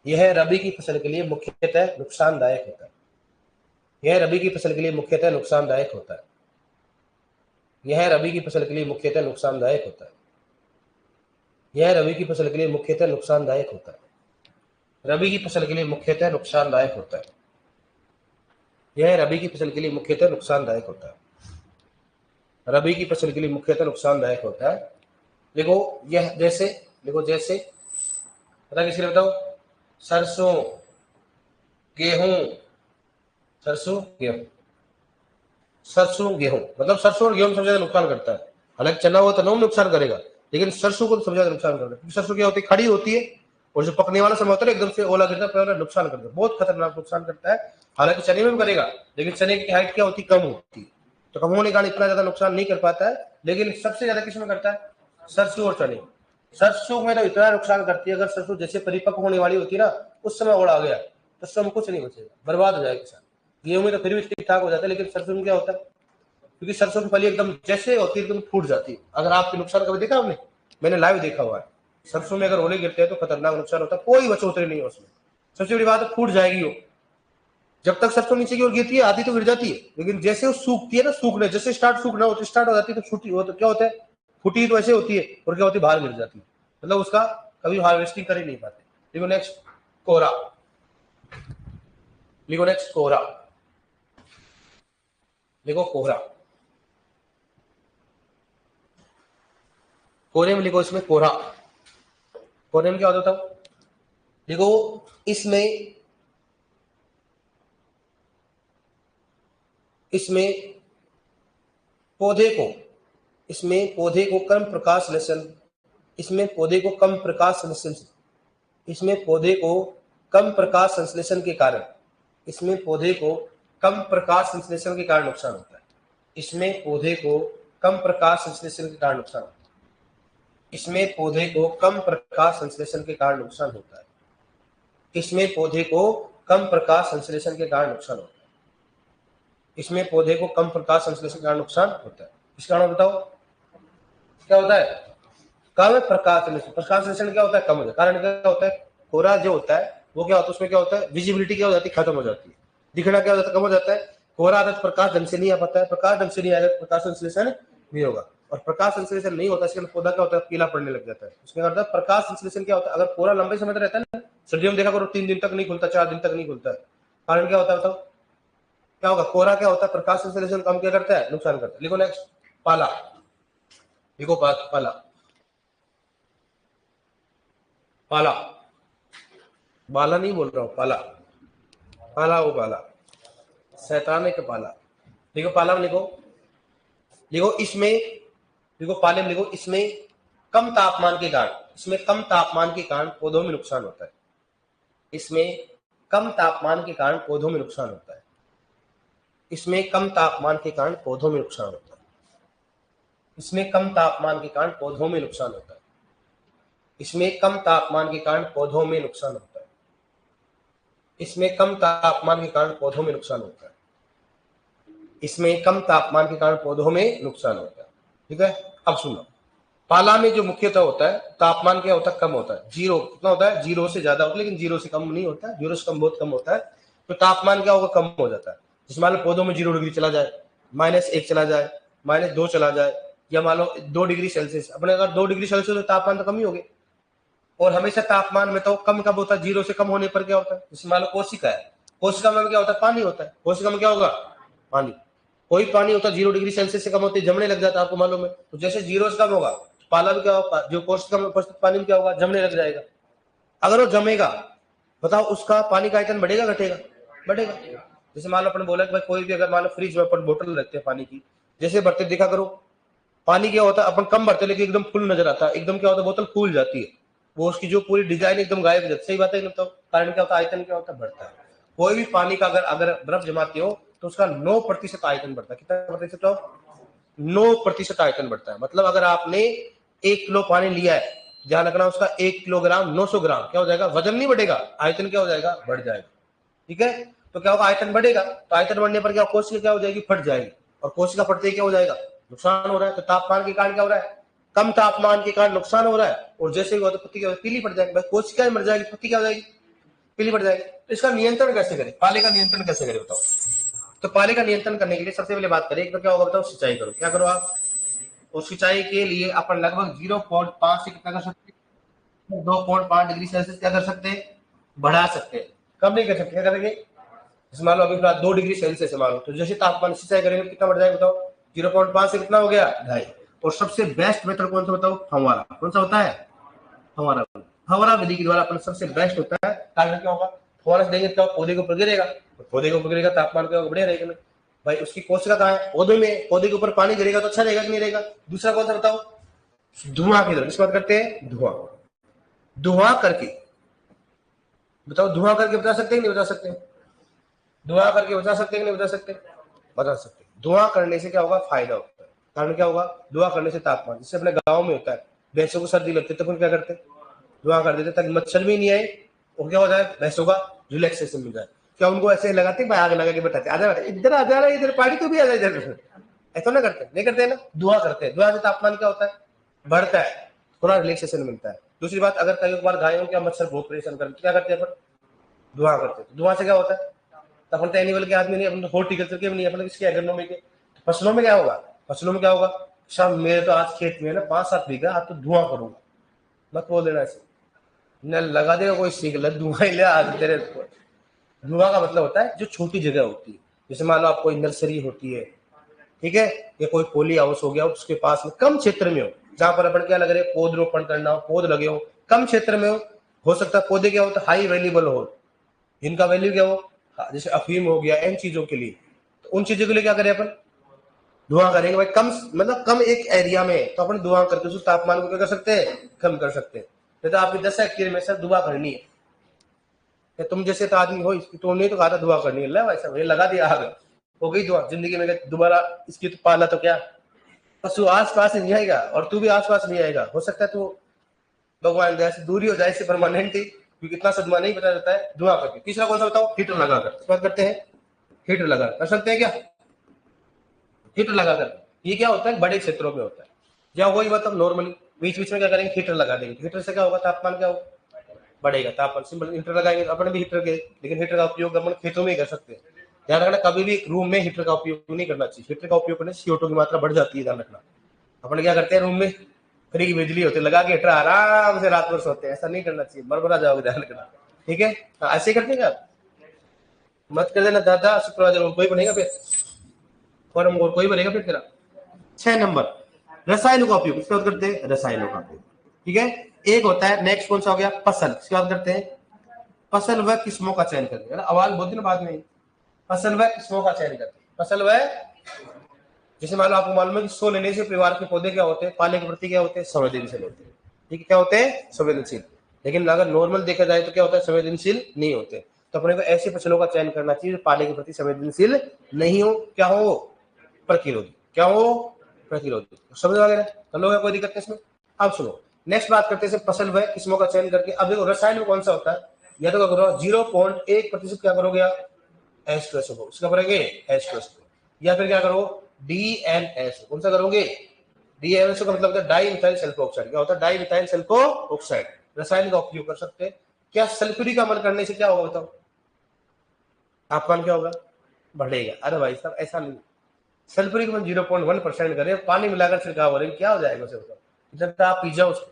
यह रबी की फसल के लिए मुख्यतः नुकसानदायक होता है, यह रबी की फसल के लिए मुख्यतः नुकसानदायक होता है, यह रबी की फसल के लिए मुख्यतः नुकसानदायक होता है, यह रबी की फसल के लिए मुख्यतः नुकसानदायक होता है, रबी की फसल के लिए मुख्यतः नुकसानदायक होता है, यह रबी की फसल के लिए मुख्यतः नुकसानदायक होता है, रबी की फसल के लिए मुख्यतः नुकसानदायक होता है। देखो यह जैसे, देखो जैसे पता किसके लिए बताओ, सरसों, गेहूं, सरसों गेहूं, सरसों गेहूं, मतलब सरसों और गेहूं सबसे ज्यादा नुकसान करता है। हालांकि चना हुआ तनों नुकसान करेगा, लेकिन सरसों को तो सबसे ज्यादा नुकसान करता है, क्योंकि सरसों क्या होती है, खड़ी होती है, और जो पकने वाला समय होता है एकदम से ओला गिरता है, नुकसान करता है, बहुत खतरनाक नुकसान करता है। हालांकि चने में भी करेगा, लेकिन चने की हाइट क्या होती है, कम होती है, तो कम होने के कारण इतना ज्यादा नुकसान नहीं कर पाता है। लेकिन सबसे ज्यादा किसमें करता है, सरसों और चने। सरसों में तो इतना नुकसान करती है, अगर सरसों जैसे परिपक्व होने वाली होती है ना, उस समय ओला आ गया तो उसमें कुछ नहीं बचेगा, बर्बाद हो जाएगा किसान। गेहूं में तो फिर भी ठीक ठाक हो जाता है, लेकिन सरसों में क्या होता है, क्योंकि सरसों की फली एकदम जैसे होती है एकदम फूट जाती है। अगर आपके नुकसान कभी देखा आपने, मैंने लाइव देखा हुआ है, सरसों में अगर ओले गिरते हैं तो खतरनाक नुकसान होता है, कोई बचौतरी नहीं है उसमें। सबसे बड़ी बात है फूट जाएगी वो, जब तक सरसों नीचे की ओर गिरती है आधी तो गिर जाती है, लेकिन जैसे वो सूखती है ना, सूखने जैसे स्टार्ट सूखना होता स्टार्ट हो जाती है तो छूटी हो, तो क्या होता है, फूटी तो ऐसे होती है और क्या होती है, बाहर गिर जाती है, मतलब उसका कभी हार्वेस्टिंग कर ही नहीं पाते। लिखो नेक्स्ट, कोहरा, लिखो नेक्स्ट कोहरा, लिखो कोहरा, कोहरे में लिखो इसमें कोहरा, कोहरे में क्या होता है, देखो इसमें, इसमें पौधे को, इसमें पौधे को कम प्रकाश संश्लेषण, इसमें पौधे को कम प्रकाश संश्लेषण, इसमें पौधे को कम प्रकाश संश्लेषण के कारण, इसमें पौधे को कम प्रकाश संश्लेषण के कारण नुकसान होता है, इसमें पौधे को कम प्रकाश संश्लेषण के कारण नुकसान होता है, इसमें पौधे को कम प्रकाश संश्लेषण के कारण नुकसान होता है, इसमें पौधे को कम प्रकाश संश्लेषण के कारण नुकसान होता है, इसमें पौधे को कम प्रकाश संश्लेषण के कारण नुकसान होता है। इस कारण बताओ क्या होता है, कम प्रकाश संश्लेषण, प्रकाश संश्लेषण क्या होता है, कम होता है, कारण क्या होता है, कोहरा जो होता है वो क्या होता है, उसमें क्या होता है, विजिबिलिटी क्या हो जाती है, खत्म हो जाती है, दिखना क्या हो जाता है, कम हो जाता है, कोहरा आता है प्रकाश ढंग से नहीं आ पाता है, प्रकाश ढंग से नहीं आएगा प्रकाश संश्लेषण नहीं होगा, और प्रकाश संश्लेषण नहीं होता इसके पौधा क्या होता है, पीला पड़ने लग जाता है। उसमें क्या होता है, प्रकाश संश्लेषण क्या होता है, अगर कोहरा लंबे समय तक रहता है ना, सर्दियों में देखा करो 3 दिन तक नहीं खुलता, 4 दिन तक नहीं खुलता है, कारण क्या होता है बताओ, क्या होगा, कोहरा क्या होता है, प्रकाश संश्लेषण कम क्या करता है, नुकसान करता है। लिखो नेक्स्ट, पाला, लिखो पाला, पाला, बाला नहीं बोल रहा हूँ, पाला, पाला वो पाला, शैतान का पाला। देखो पाला में लिखो, लिखो इसमें, देखो पाले में लिखो, इसमें कम तापमान के कारण, इसमें कम तापमान के कारण पौधों में नुकसान होता है। इसमें कम तापमान के कारण पौधों में नुकसान होता है। इसमें कम तापमान के कारण पौधों में नुकसान होता है। इसमें कम तापमान के कारण पौधों में नुकसान होता है। इसमें कम तापमान के कारण पौधों में नुकसान होता है। इसमें कम तापमान के कारण पौधों में नुकसान होता है। इसमें कम तापमान के कारण पौधों में नुकसान होता है। ठीक है, अब सुनो, पाला में जो मुख्यतः होता है तापमान क्या होता है, कम होता है। जीरो कितना होता है, जीरो से ज्यादा होता है, लेकिन जीरो से कम नहीं होता है, जीरो से कम बहुत कम होता है। तो तापमान क्या होगा, कम हो जाता है। जिस मान लो पौधों में 0 डिग्री चला जाए, -1 चला जाए, -2 चला जाए, या मान लो 2 डिग्री सेल्सियस, अपने अगर 2 डिग्री सेल्सियस तो तापमान तो कम ही हो गए। और हमेशा तापमान में तो कम कब होता है, जीरो से कम होने पर क्या होता है, जैसे मान लो कोशिका है, कोशिका में क्या होता है, पानी होता है, कोशिका में क्या होगा, पानी। कोई पानी होता है 0 डिग्री सेल्सियस से कम होती है, जमने लग जाता है, आपको मालूम है। तो जैसे जीरो से कम होगा, पाला भी क्या होगा, जो कोशिका में उपस्थित पानी में क्या होगा, जमने लग जाएगा। अगर वो जमेगा, बताओ उसका पानी का आयतन बढ़ेगा घटेगा, बढ़ेगा। जैसे मान लो अपन बोला कि भाई कोई भी अगर मान लो फ्रिज में अपन बोतल रखते हैं पानी की, जैसे भरते देखा करो, पानी क्या होता है, अपन कम भरते लेकिन एकदम फुल नजर आता है, एकदम क्या होता है, बोतल फूल जाती है, वो उसकी जो पूरी डिजाइन एकदम गायब हो जाती है। सही बात है, मतलब कारण क्या होता है, आयतन क्या होता है, बढ़ता है। कोई भी पानी का अगर अगर बर्फ जमाते हो तो उसका 9% आयतन बढ़ता है। कितना प्रतिशत हो, 9% आयतन बढ़ता है। मतलब अगर आपने 1 किलो पानी लिया है, ध्यान रखना उसका 1 किलोग्राम 900 ग्राम क्या हो जाएगा, वजन नहीं बढ़ेगा, आयतन क्या हो जाएगा, बढ़ जाएगा। ठीक है, तो क्या होगा, आयतन बढ़ेगा, तो आयतन बढ़ने पर क्या कोशिका क्या हो जाएगी, फट जाएगी, और कोशिका फटते क्या हो जाएगा, नुकसान हो रहा है। तो तापमान के कारण क्या हो रहा है, कम तापमान के कारण नुकसान हो रहा है, और जैसे ही पत्ती क्या पीली पड़ जाएगी, भाई कोशिका मर जाएगी, पत्ती क्या हो जाएगी, पीली पड़ जाएगी। तो इसका नियंत्रण कैसे करें, पाले का नियंत्रण कैसे करें बताओ। तो पाले का नियंत्रण करने के लिए सबसे पहले बात करें तो क्या होगा बताओ, सिंचाई करो। क्या करो आप, और सिंचाई के लिए अपन लगभग 0.5 से कितना कर सकते हैं, 2.5 डिग्री सेल्सियस क्या कर सकते हैं, बढ़ा सकते हैं, कम नहीं कर सकते। क्या करेंगे, जैसे मान लो अभी फिलहाल 2 डिग्री सेल्सियस है मान लो, तो जैसे तापमान सिंचाई करेंगे कितना बढ़ जाएगा बताओ, 0.5 से कितना हो गया, 2.5। और सबसे बेस्ट मेथड कौन सा बताओ, फव्वारा। कौन सा होता है, फव्वारा। फव्वारा विधि के द्वारा अपन सबसे बेस्ट होता है। कारण क्या होगा, फव्वारा से देंगे तो पौधे के ऊपर गिरेगा, पौधे के ऊपर गिरेगा, तापमान क्या होगा, बढ़िया रहेगा। भाई उसकी कोशिका कहाँ है, पौधे में, पौधे के ऊपर पानी गिरेगा तो अच्छा रहेगा कि नहीं रहेगा। दूसरा कौन सा बताओ, धुआं की तरफ, किस बात करते हैं, धुआं। धुआं करके बताओ, धुआं करके बता सकते हैं नहीं बता सकते, धुआं करके बचा सकते हैं कि नहीं बचा सकते, बचा सकते। धुआं करने से क्या होगा, फायदा होता है। कारण क्या होगा, धुआं करने से तापमान, जैसे अपने गांव में होता है, भैंसों को सर्दी लगती है तो फिर क्या करते, धुआं कर देते ताकि मच्छर भी नहीं आए, और क्या हो जाए, भैंसों का रिलैक्सेशन मिल जाए। क्या उनको ऐसे लगाते, आग लगा के बैठाते, आजा इधर आ जा रहा है, इधर पानी तो भी आ जाए इधर, ऐसा ना करते, नहीं करते ना, धुआं करते हैं। धुआं से तापमान क्या होता है, बढ़ता है, थोड़ा रिलैक्सेशन मिलता है। दूसरी बात, अगर कई बार गायों क्या मच्छर बहुत परेशान करते, क्या करते हैं अपन, धुआं करते हैं। धुआं से क्या होता है, अपन तो एनिमल के आदमी नहीं, अपन तो हॉर्टिकल्चर के भी नहीं, अपन किसके एग्रोनॉमी के। फसलों में क्या होगा, फसलों में क्या होगा, शाम मेरे तो आज खेत में है ना 5-7 बीघा, आज तो धुआं करूंगा, मत बोल देना ऐसे, न लगा देगा कोई सीख ले, धुआं ही ले आज तेरे। धुआं का मतलब होता है जो छोटी जगह होती है, जैसे मान लो आप कोई नर्सरी होती है, ठीक है, या कोई पोली हाउस हो गया, उसके पास में कम क्षेत्र में हो, जहां पर अपन क्या लग रहे, पौध रोपण करना हो, पौध लगे हो, कम क्षेत्र में हो सकता है पौधे क्या होता है, हाई वैल्यूबल हो, जिनका वैल्यू क्या हो, जैसे अफीम हो गया, इन चीजों के लिए। तो उन चीजों के लिए क्या करें अपन, धुआं करेंगे। भाई कम, मतलब कम एक एरिया में, तो अपन धुआं करके उस तापमान को क्या कर सकते हैं, कम कर सकते हैं। तो आपकी 10 हेक्टेयर में सर धुआं करनी है, या तुम जैसे तो आदमी हो, इसकी तो नहीं तो कहा था धुआं करनी है, वैसा भाई लगा दिया आग, हो गई धुआं। जिंदगी में दोबारा इसकी तो पाला तो क्या, पशु आस पास नहीं आएगा, और तू भी आस पास नहीं आएगा। हो सकता है तो भगवान दया से दूरी हो जाए इससे परमानेंट ही, क्योंकि इतना सदमा नहीं बता जाता है धुआं करके। तीसरा कौन सा बताओ, हीटर लगाकर। बात करते हैं, हीटर लगा कर सकते हैं क्या, हीटर लगाकर। ये क्या होता है, बड़े क्षेत्रों में होता है, या वही मतलब नॉर्मली बीच बीच में क्या करेंगे, हीटर लगा देंगे। हीटर से क्या होगा, तापमान क्या होगा, बढ़ेगा तापमान। सिंपल, हीटर लगाएंगे अपन भी हीटर के, लेकिन हीटर का उपयोग अपन खेतों में ही कर सकते हैं। ध्यान रखना, कभी भी रूम में हीटर का उपयोग नहीं करना चाहिए। हीटर का उपयोग करने से CO2 की मात्रा बढ़ जाती है, ध्यान रखना। अपन क्या करते हैं, रूम में फ्री की बिजली होती है, लगा के हीटर आराम से रात भर सोते हैं, ऐसा नहीं करना चाहिए, बरबरा जाओगे, ध्यान रखना। ठीक है, ऐसे करते हैं आप, मत कर देना दादा, सुपरवाइजर कोई बनेगा फिर, फॉर्म कोई बनेगा फिर तेरा। 6 नंबर, रसायनों का उपयोग, इसका करते हैं रसायनों का उपयोग। ठीक है, एक होता है, नेक्स्ट कौन सा हो गया, फसल, इसकी बात करते हैं फसल व किस्मों का चयन करके, आवाज बोलती ना बाद में, फसल व किस्मों का चयन करके, फसल व, जैसे मान लो आपको मालूम है कि 100 लेने से परिवार के पौधे क्या होते हैं, पाले के प्रति क्या होते हैं, संवेदनशील होते हैं। ठीक है, क्या होते हैं, संवेदनशील। लेकिन अगर नॉर्मल देखा जाए तो क्या होता है, संवेदनशील नहीं होते। तो अपने को ऐसी फसलों का चयन करना चाहिए जो पाले के प्रति संवेदनशील नहीं हो, क्या हो, प्रतिरोधी, क्या हो, प्रतिरोधी। समझ वगैरह कर लो, कोई दिक्कत नहीं इसमें। अब सुनो, नेक्स्ट बात करते हैं फसल व किस्मों का चयन करके। अब देखो रसायन में कौन सा होता है, या तो क्या करो 0.1% क्या करोगे आप, H2SO को, उसका करेंगे H2SO, या फिर क्या करो DNS, कौन सा करोगे, DNS का मतलब होता है डाई मिथाइल सल्फो ऑक्साइड। क्या होता है, डाई मिथाइल सल्फो ऑक्साइड। रसायन का उपयोग कर सकते हैं। क्या सल्फ्यूरिक अम्ल करने से क्या होगा बताओ, तापमान क्या होगा, बढ़ेगा। अरे भाई साहब ऐसा नहीं, सल्फ्यूरिक अम्ल 0.1% करें, पानी मिलाकर छिड़काव करें, क्या हो जाएगा उसे, जब आप पी जाओ उसको।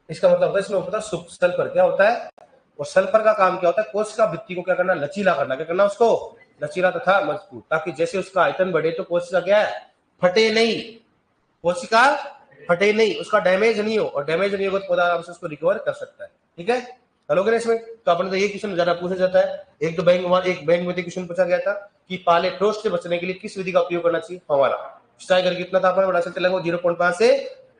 इसका मतलब होता है, इसमें होता है सल्फर, क्या होता है, और सल्फर का काम क्या होता है, कोशिका भित्ति को क्या करना, लचीला करना, क्या करना उसको, लचीला तथा मजबूत, ताकि जैसे उसका आयतन बढ़े तो कोशिका क्या है, फटे नहीं, कोशिका फटे नहीं, उसका डैमेज नहीं हो, और डैमेज नहीं होगा तो पौधा आराम से उसको रिकवर कर सकता है। ठीक है, चलोगे ना इसमें। तो अपने तो ये क्वेश्चन ज्यादा पूछा जाता है। एक बैंक में क्वेश्चन पूछा गया था कि पाले फ्रोस्ट से बचने के लिए किस विधि का उपयोग करना चाहिए, फव्वारा। सिंचाई करके कितना तापमान बढ़ा सकते, लगभग 0.5 से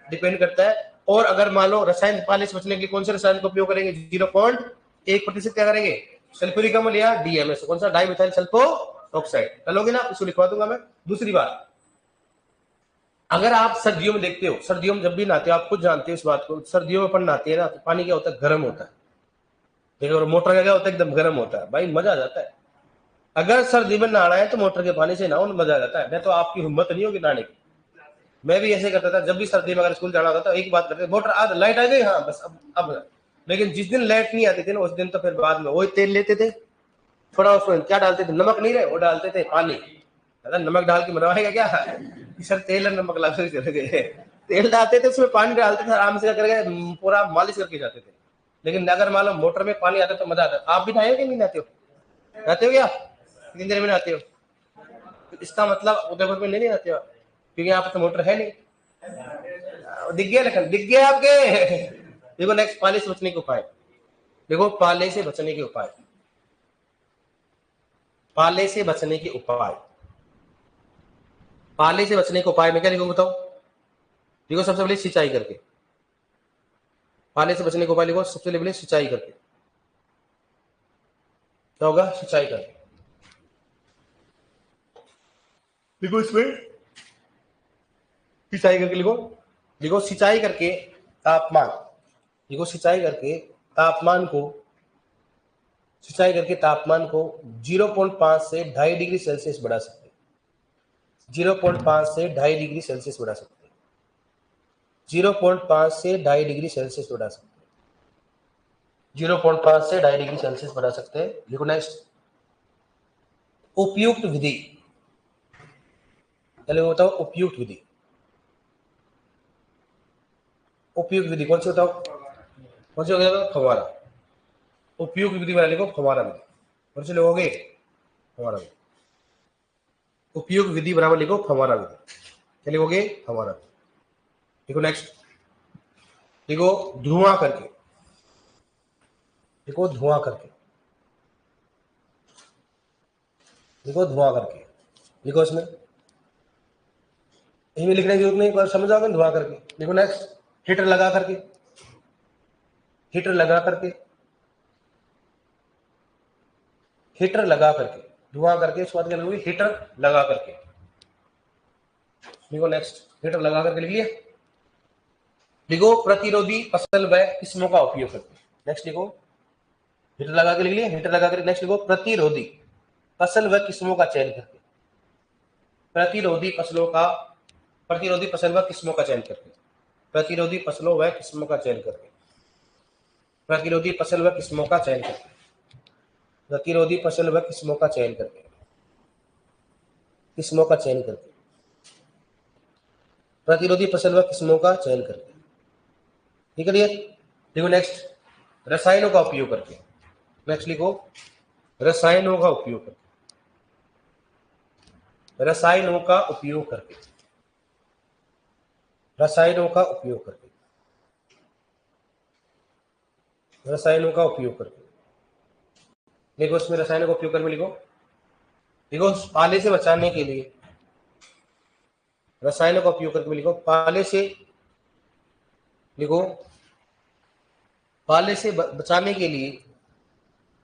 डिपेंड करता है। और अगर मान लो रसायन पाले से बचने के लिए कौन से रसायन का उपयोग करेंगे, 0.1% क्या करेंगे, सल्फ्यूरिक अम्ल या DMS, कौन सा, डाई मिथाइल सल्फो ऑक्साइड। चलोगे ना, इसको लिखवा दूंगा मैं। दूसरी बात, अगर आप सर्दियों में देखते हो, सर्दियों में जब भी नहाते हो, आप खुद जानते हो इस बात को, सर्दियों में अपन नहाते हैं ना तो पानी क्या होता है, गर्म होता है। देखो मोटर का क्या होता है, एकदम गर्म होता है, भाई मजा आ जाता है। अगर सर्दी में नहाना है तो मोटर के पानी से नहाओ, मजा आ जाता है। मैं तो आपकी हिम्मत नहीं होगी नहाने की, मैं भी ऐसे करता था। जब भी सर्दी में अगर स्कूल जाना होता था, एक बात करते, मोटर आ, लाइट आ गई, हाँ बस अब। लेकिन जिस दिन लाइट नहीं आती थी ना, उस दिन तो फिर बाद में वही तेल लेते थे, थोड़ा उसमें क्या डालते थे, नमक नहीं रहे, वो डालते थे पानी। अगर नमक डाल के बनवाएगा क्या, सर तेल और नमक ला कर चले गए, तेल डालते थे उसमें, पानी डालते थे, आराम से करके पूरा मालिश करके जाते थे। लेकिन अगर मान लो मोटर में पानी आता तो मजा आता। आप भी नहाए हो कि नहीं नहाते हो, नहाते हो क्या, कितनी देर में नहाते हो, इसका मतलब उदयपुर में नहीं नहाते हो, क्योंकि यहाँ पर तो मोटर है नहीं। दिख गया, लेकिन दिख गया आपके। देखो नेक्स्ट, पाले से बचने के उपाय। देखो पाले से बचने के उपाय, पाले से बचने के उपाय, पाले से बचने के उपाय में क्या लिखो बताओ। देखो सबसे पहले सिंचाई करके, पाले से बचने के उपाय लिखो, सबसे पहले सिंचाई करके। क्या होगा, सिंचाई करके। देखो इसमें सिंचाई करके लिखो, लिखो सिंचाई करके तापमान, देखो सिंचाई करके तापमान को, सिंचाई करके तापमान को 0.5 से 2.5 डिग्री सेल्सियस बढ़ा सकते हैं, 0.5 से 2.5 डिग्री सेल्सियस बढ़ा सकते हैं, 0.5 से 2.5 डिग्री सेल्सियस बढ़ा सकते हैं, 0.5 से 2.5 डिग्री सेल्सियस बढ़ा सकते हैं। देखो नेक्स्ट, उपयुक्त विधि, चलो बताओ उपयुक्त विधि, उपयुक्त विधि कौन सी बताओ, कौन सी हो गया, फव्वारा। उपयुक्त विधि बना लिखो, फव्वारा विधि। कौन सी लिखोगे, फव्वारा विधि। उपयुक्त विधि बराबर लिखो, फव्वारा विधि। क्या लिखोगे, फव्वारा विधि। देखो नेक्स्ट, देखो धुआं करके, देखो धुआं करके, देखो धुआं करके, देखो इसमें, इसमें लिखने की जरूरत नहीं, पर समझ आओगे धुआं करके। देखो नेक्स्ट, हीटर लगा करके, हीटर लगा करके, हीटर लगा करके, धुआं करके, उसके बाद क्या लिखोगे, हीटर लगा करके। देखो नेक्स्ट, हीटर लगा करके लिख लिया। लिखो प्रतिरोधी फसल व किस्मों का उपयोग करके। नेक्स्ट लिखो, हीटर लगा के लिख लिया, हीटर लगा कर। नेक्स्ट लिखो प्रतिरोधी फसल व किस्मों का चयन करके, प्रतिरोधी फसलों का, प्रतिरोधी फसल व किस्मों का चयन करके, प्रतिरोधी फसलों व किस्मों का चयन करके, प्रतिरोधी फसल व किस्मों का चयन करके, प्रतिरोधी फसल व किस्मों का चयन करके, किस्मों का चयन करके, प्रतिरोधी फसल व किस्मों का चयन करके। ठीक है, देखो नेक्स्ट, रसायनों का उपयोग करके। नेक्स्ट लिखो, रसायनों का उपयोग करके, रसायनों का उपयोग करके, रसायनों का उपयोग करके, रसायनों का उपयोग करके। लिखो इसमें रसायनों का उपयोग करके लिखो। लिखो पाले से बचाने के लिए, रसायनों का उपयोग करके लिखो। पाले से लिखो, पाले से बचाने के लिए,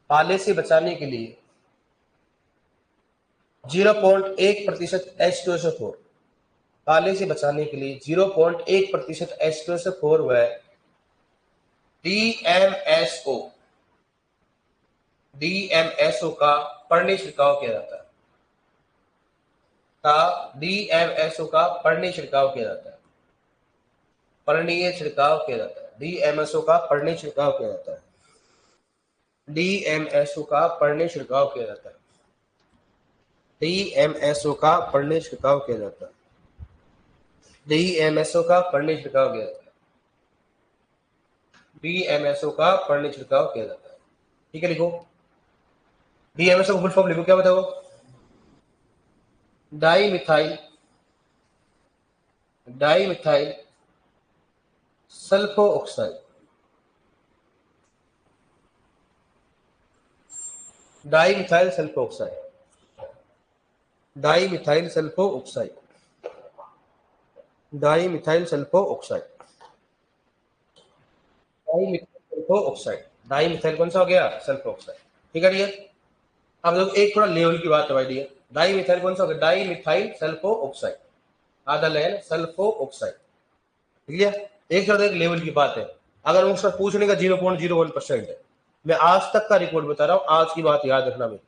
पाले से बचाने के लिए 0.1% H2SO4, पाले से बचाने के लिए 0.1% H2SO4 व DMSO, DMSO का पढ़ने छिड़काव किया जाता है, DMSO का पढ़ने छिड़काव किया जाता है, पर्णीय छिड़काव किया जाता है। DMSO का पर्णीय छिड़काव किया जाता है, DMSO का पर्णीय छिड़काव किया जाता है, DMSO का पर्णीय छिड़काव किया जाता है, DMSO का पर्णीय छिड़काव किया जाता है, DMSO का पर्णीय छिड़काव किया जाता है। ठीक है, लिखो DMSO का फुल फॉर्म लिखो, क्या बताओ? Di methyl sulpho oxide, di methyl sulpho oxide, di methyl sulpho oxide, di methyl sulpho oxide, di methyl sulpho oxide, di methyl कौन सा हो गया? Sulpho oxide. ठीक है डियर, अब लोग एक थोड़ा लेवल की बात है भाई डियर, डाई मिथाइल कौन सा हो गया? डाई मिथाइल सल्फो ऑक्साइड, आधा लेवल सल्फो ऑक्साइड। ठीक है, एक थोड़ा एक लेवल की बात है। अगर उसका पूछने का 0.01% है, मैं आज तक का रिकॉर्ड बता रहा हूं, आज की बात याद रखना मेरी।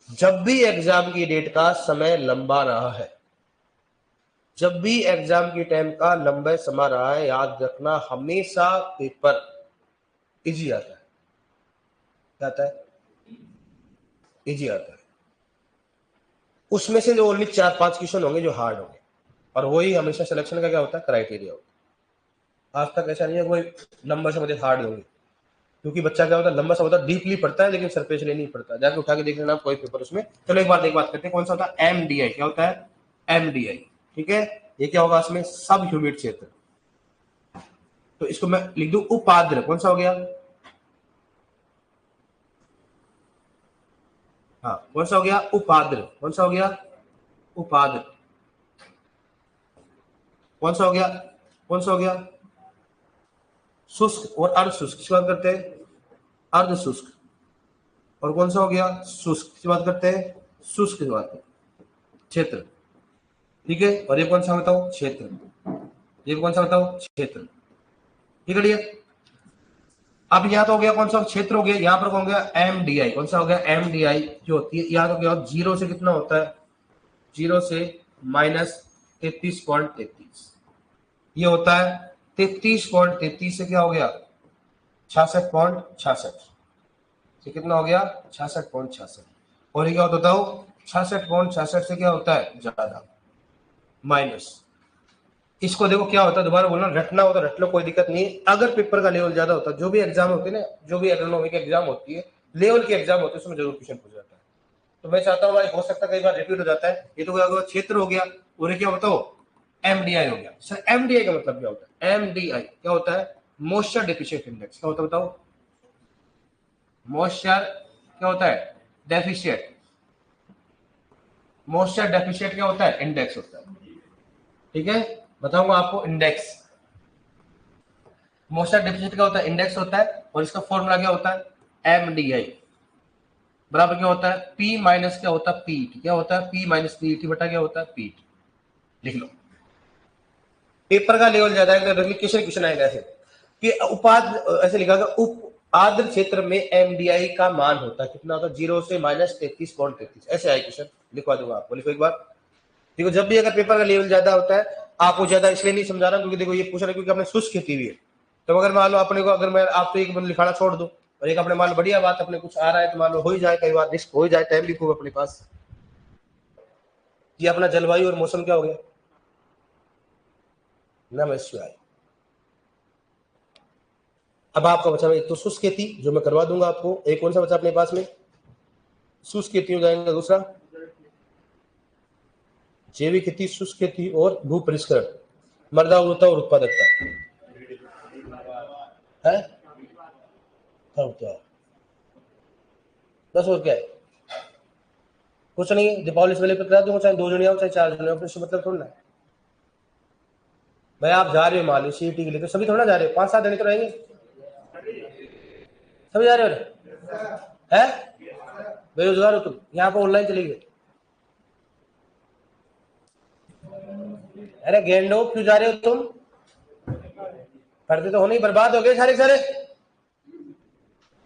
जब भी एग्जाम की डेट का समय लंबा रहा है, जब भी एग्जाम की टाइम का लंबा समय रहा है, याद रखना हमेशा पेपर इजी आता है। क्या आता है? इजी आता है। उसमें से जो ओनली 4-5 क्वेश्चन होंगे जो हार्ड होंगे, और वही हमेशा सिलेक्शन का क्या होता है? क्राइटेरिया होता है। आज तक ऐसा नहीं है कोई लंबा समय हार्ड होंगे, क्योंकि बच्चा क्या होता है, लंबा सा होता है, डीपली पढ़ता है, लेकिन सरफेसली नहीं पढ़ता। जाके उठा के देख लेना कोई पेपर उसमें। चलो एक बात करते हैं, कौन सा होता है? एमडीआई। क्या होता है? एमडीआई। ठीक है, ये क्या होगा इसमें? सब ह्यूमिड क्षेत्र। तो इसको मैं लिख दूं उपाद्र, कौन सा हो गया? हाँ, कौन सा हो गया? उपाद्र। कौन सा हो गया? उपाद्र। कौन सा हो गया? कौन सा हो गया? शुष्क और अर्ध शुष्क, किसकी बात करते हैं? अर्ध शुष्क। और कौन सा हो गया? शुष्क, की बात करते हैं? शुष्क की बात है, क्षेत्र। ठीक है, और ये कौन सा बताओ? क्षेत्र। ये कौन सा बताओ? क्षेत्र। ठीक है डियर, अब यहाँ तो हो गया कौन सा क्षेत्र हो गया, यहाँ पर कौन गया? एमडीआई। कौन सा हो गया? एमडीआई जो होती है, यहाँ तो क्या होता है? 0 से कितना होता है? 0 से -33.33, ये होता है 33.33 से क्या हो गया? 66.66 से कितना हो गया? 66.66। और ये क्या होता हो? 66.66 से क्या होता है? ज्यादा, माइनस। इसको देखो क्या होता है, दोबारा बोलना, रटना होता है, रट लो, कोई दिक्कत नहीं है। अगर पेपर का लेवल ज्यादा होता है, जो भी एग्जाम होते हैं ना, जो भी एग्रोनॉमी की एग्जाम होती है, लेवल की एग्जाम होती है, उसमें जरूर क्वेश्चन पूछ जाता है। तो मैं चाहता हूँ भाई, हो सकता है कई बार रिपीट हो जाता है। ये तो क्या क्षेत्र हो गया, और क्या बताओ? एमडीआई हो गया। सर एमडीआई का मतलब क्या होता है? एमडीआई क्या होता है? Moisture deficient index. क्या होता है बताओ? मॉइस्चर क्या होता है? डेफिशिएंट। मॉइस्चर डेफिशिएंट क्या होता है? इंडेक्स होता है। ठीक है, बताऊंगा आपको इंडेक्स। मॉइस्चर डेफिशिएंट क्या होता है? इंडेक्स होता है, और इसका फॉर्मूला क्या होता है? एमडीआई बराबर क्या होता है? पी माइनस क्या होता है? पीटी। क्या होता है? पी माइनस पीटी बटा क्या होता है? पीटी। लिख लो, पेपर का लेवल ज्यादा है, रेप्लिकेशन क्वेश्चन आएगा ऐसे कि उपाद्र, ऐसे लिखा गया उप आद्र क्षेत्र में एमडीआई का मान होता है कितना होता है? 0 से -33.33, ऐसे आए क्वेश्चन। लिखवा दूंगा आपको, लिखो एक बार। देखो, जब भी अगर पेपर का लेवल ज्यादा होता है, आपको ज्यादा इसलिए नहीं समझा रहा क्योंकि देखो ये पूछ रहा है क्योंकि आपने शुष्क खेती हुई है। तो अगर मान लो अपने को, अगर मैं आपको एक बंद लिखाना छोड़ दूं और एक अपने मान लो बढ़िया बात अपने कुछ आ रहा है, तो मान लो हो ही जाए, कई बार रिस्क हो ही जाए, टाइम भी खूब अपने पास। ये अपना जलवायु और मौसम क्या हो गया? नमस्कार। अब आपका बचा एक तो शुष्क खेती जो मैं करवा दूंगा आपको, एक कौन सा बचा अपने पास में? शुष्क खेती हो जाएगा, दूसरा जैविक खेती, शुष्क खेती और भू परिष्करण, मृदा उर्वरता और उत्पादकता है। बस और क्या है, कुछ नहीं है। दीपावली से पहले करा दूंगा, चाहे 2 जने आओ चाहे 4 जने आओ, फिर मतलब थोड़ा ना है। भाई आप जा रहे हो मान लो सीईटी के लिए, तो सभी थोड़ा जा रहे हो, 5-7 जने तो रहेंगे, सभी जा रहे हो है? बेरोजगार हो तुम, यहाँ पर ऑनलाइन चली गई। अरे गेंडो क्यों जा रहे हो तुम, पढ़ते तो हो नहीं, बर्बाद हो गए सारे सारे।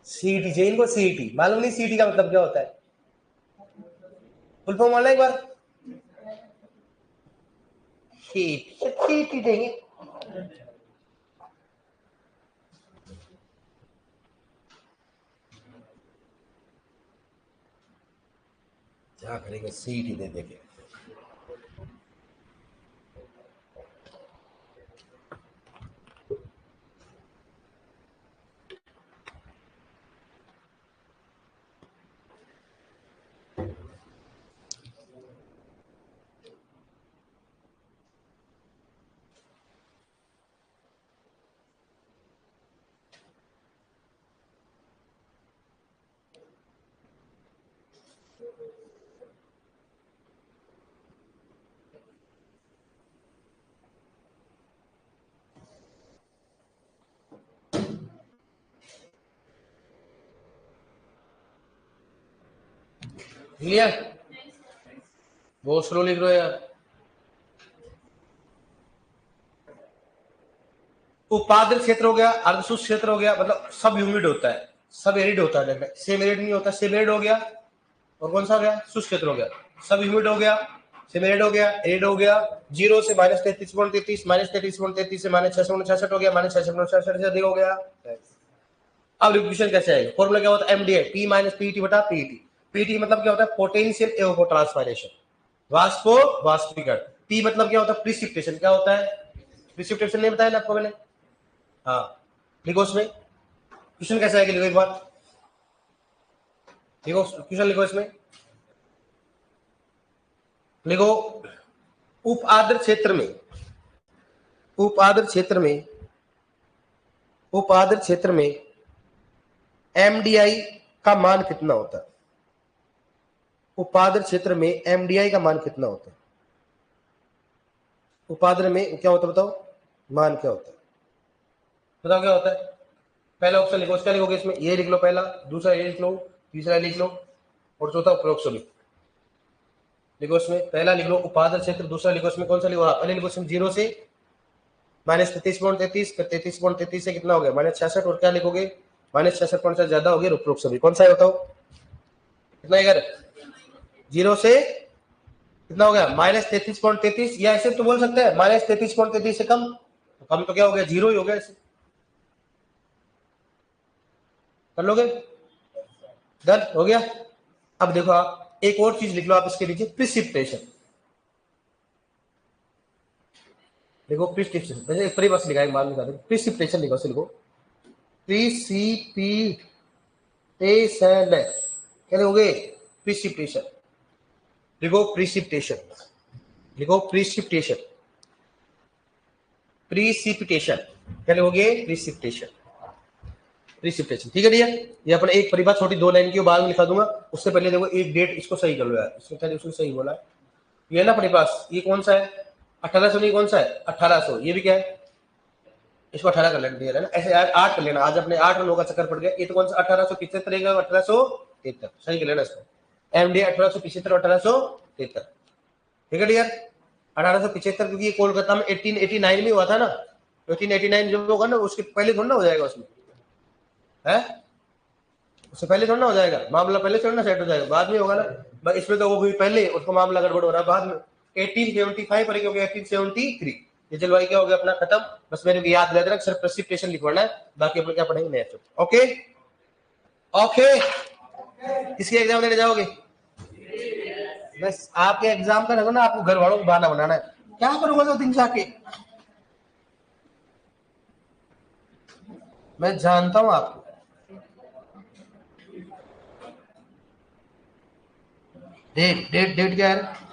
सीईटी चाहिए इनको, सीईटी मालूम नहीं सीईटी का मतलब क्या होता है, फुल फॉर्म ऑनलाइन एक बार, सीईटी देंगे। क्या करेंगे सीईटी दे देंगे। लिया, बहुत स्लो लिख रहे हो यार। उपाद्र क्षेत्र हो गया, अर्धशुष्क क्षेत्र हो गया, मतलब सब ह्यूमिड होता है, सब एरिड होता है, सेम एरिड नहीं होता, सेम एरिड हो गया। और कौन सा हो गया, शुष्क क्षेत्र हो गया, सब ह्यूमिड हो गया, सेम एरिड हो गया, एरिड हो गया। 0 से -33.33, -33.33 से -666 हो गया, -666 से अधिक हो गया। अब रिक्वेशन कैसे आएगा, फॉर्मूला क्या होता है, एमडीआई पी माइनस पीटी बटा पीटी। पीटी मतलब क्या होता है, पोटेंशियल एवपोट्रांसपायरेशन, वाष्पो वाष्पीकरण। पी मतलब क्या होता है, प्रिसिपिटेशन। क्या होता है, प्रिसिपिटेशन नहीं बताया ना आपको मैंने, हाँ लिखो उसमें, क्वेश्चन कैसे आएगा लिखो एक बार, लिखो क्वेश्चन, लिखो इसमें, लिखो उप आद्र क्षेत्र में, उप आद्र क्षेत्र में, उप आद्र क्षेत्र में एमडीआई का मान कितना होता है, उपाद्र क्षेत्र में एमडीआई का मान कितना होता है, उपाद्र में क्या होता है बताओ, मान क्या होता है बताओ, क्या होता है। पहला ऑप्शन लिखो, उसका लिखोगे इसमें, ये लिख लो पहला, दूसरा ये लिख लो, तीसरा लिख लो, और चौथा उपरोक्त लिखो इसमें। पहला लिख लो उपाद्र क्षेत्र, दूसरा लिखो इसमें कौन सा लिखो, पहले लिखो इसमें 0 से -33.33, फिर 33.33 से कितना हो गया -66, और क्या लिखोगे -66 से ज्यादा हो गया उपरोक्त सभी, कौन सा है बताओ कितना है, 0 से कितना हो गया -33.33, या ऐसे तो बोल सकते हैं -33.33 से कम, तो कम तो क्या हो गया, 0 ही हो गया, ऐसे कर लोगे, डन हो गया। अब देखो आप एक और चीज लिख लो आप इसके नीचे, प्रिसिपिटेशन, देखो प्रिसिपिटेशन, वैसे एक परिभाषा लिखा है बाद में, प्रिसिपिटेशन लिखो, लिखो प्रिसिपिटेशन, क्या लिखोगे, प्रिसिपिटेशन, लिखो प्रिसिपिटेशन, लिखो प्रिसिपिटेशन, प्रिसिपिटेशन, क्या लिखोगे, प्रिसिपिटेशन, प्रिसिपिटेशन, ठीक है भैया। ये अपने एक परिभाषा छोटी 2 लाइन की बाद में लिखा दूंगा, उससे पहले देखो एक डेट इसको सही कर लो यार, इसमें पहले उसने सही बोला, ये ना अपने पास, ये कौन सा है 1800, नहीं कौन सा है 1800, ये भी क्या है, इसको 18 कर लेना ना, ऐसे यार 8 कर लेना, आज अपने 8 और 9 का चक्कर पड़ गया, ये तो कौन सा 1875 रहेगा, 1873 सही कर लेना इसको, एमडी 1875 1873, ठीक है यार 1875, क्योंकि ये कोलकाता में 1889 में हुआ था ना, 1889 जब होगा ना उसके पहले थोड़ा ना हो जाएगा उसमें, है उससे पहले थोड़ा ना हो जाएगा मामला, पहले थोड़ा ना सेट हो जाएगा, बाद में होगा ना, इसमें तो वो भी पहले उसका मामला गड़बड़ हो रहा है बाद में, 1875 पर क्योंकि 1873 ये जलवायु क्या हो गया अपना खत्म। बस मेरे को याद दिला देना, सिर्फ प्रेसिपिटेशन लिखवाना है, बाकी अपन क्या पढ़ेंगे नेक्स्ट। ओके ओके, किसके एग्जाम देने जाओगे, बस आपके एग्जाम का देखो ना, आपको घर वालों को बहाना बनाना है, क्या करूंगा तो दिन जाके, मैं जानता हूं आपको, डेट डेट डेट क्या है,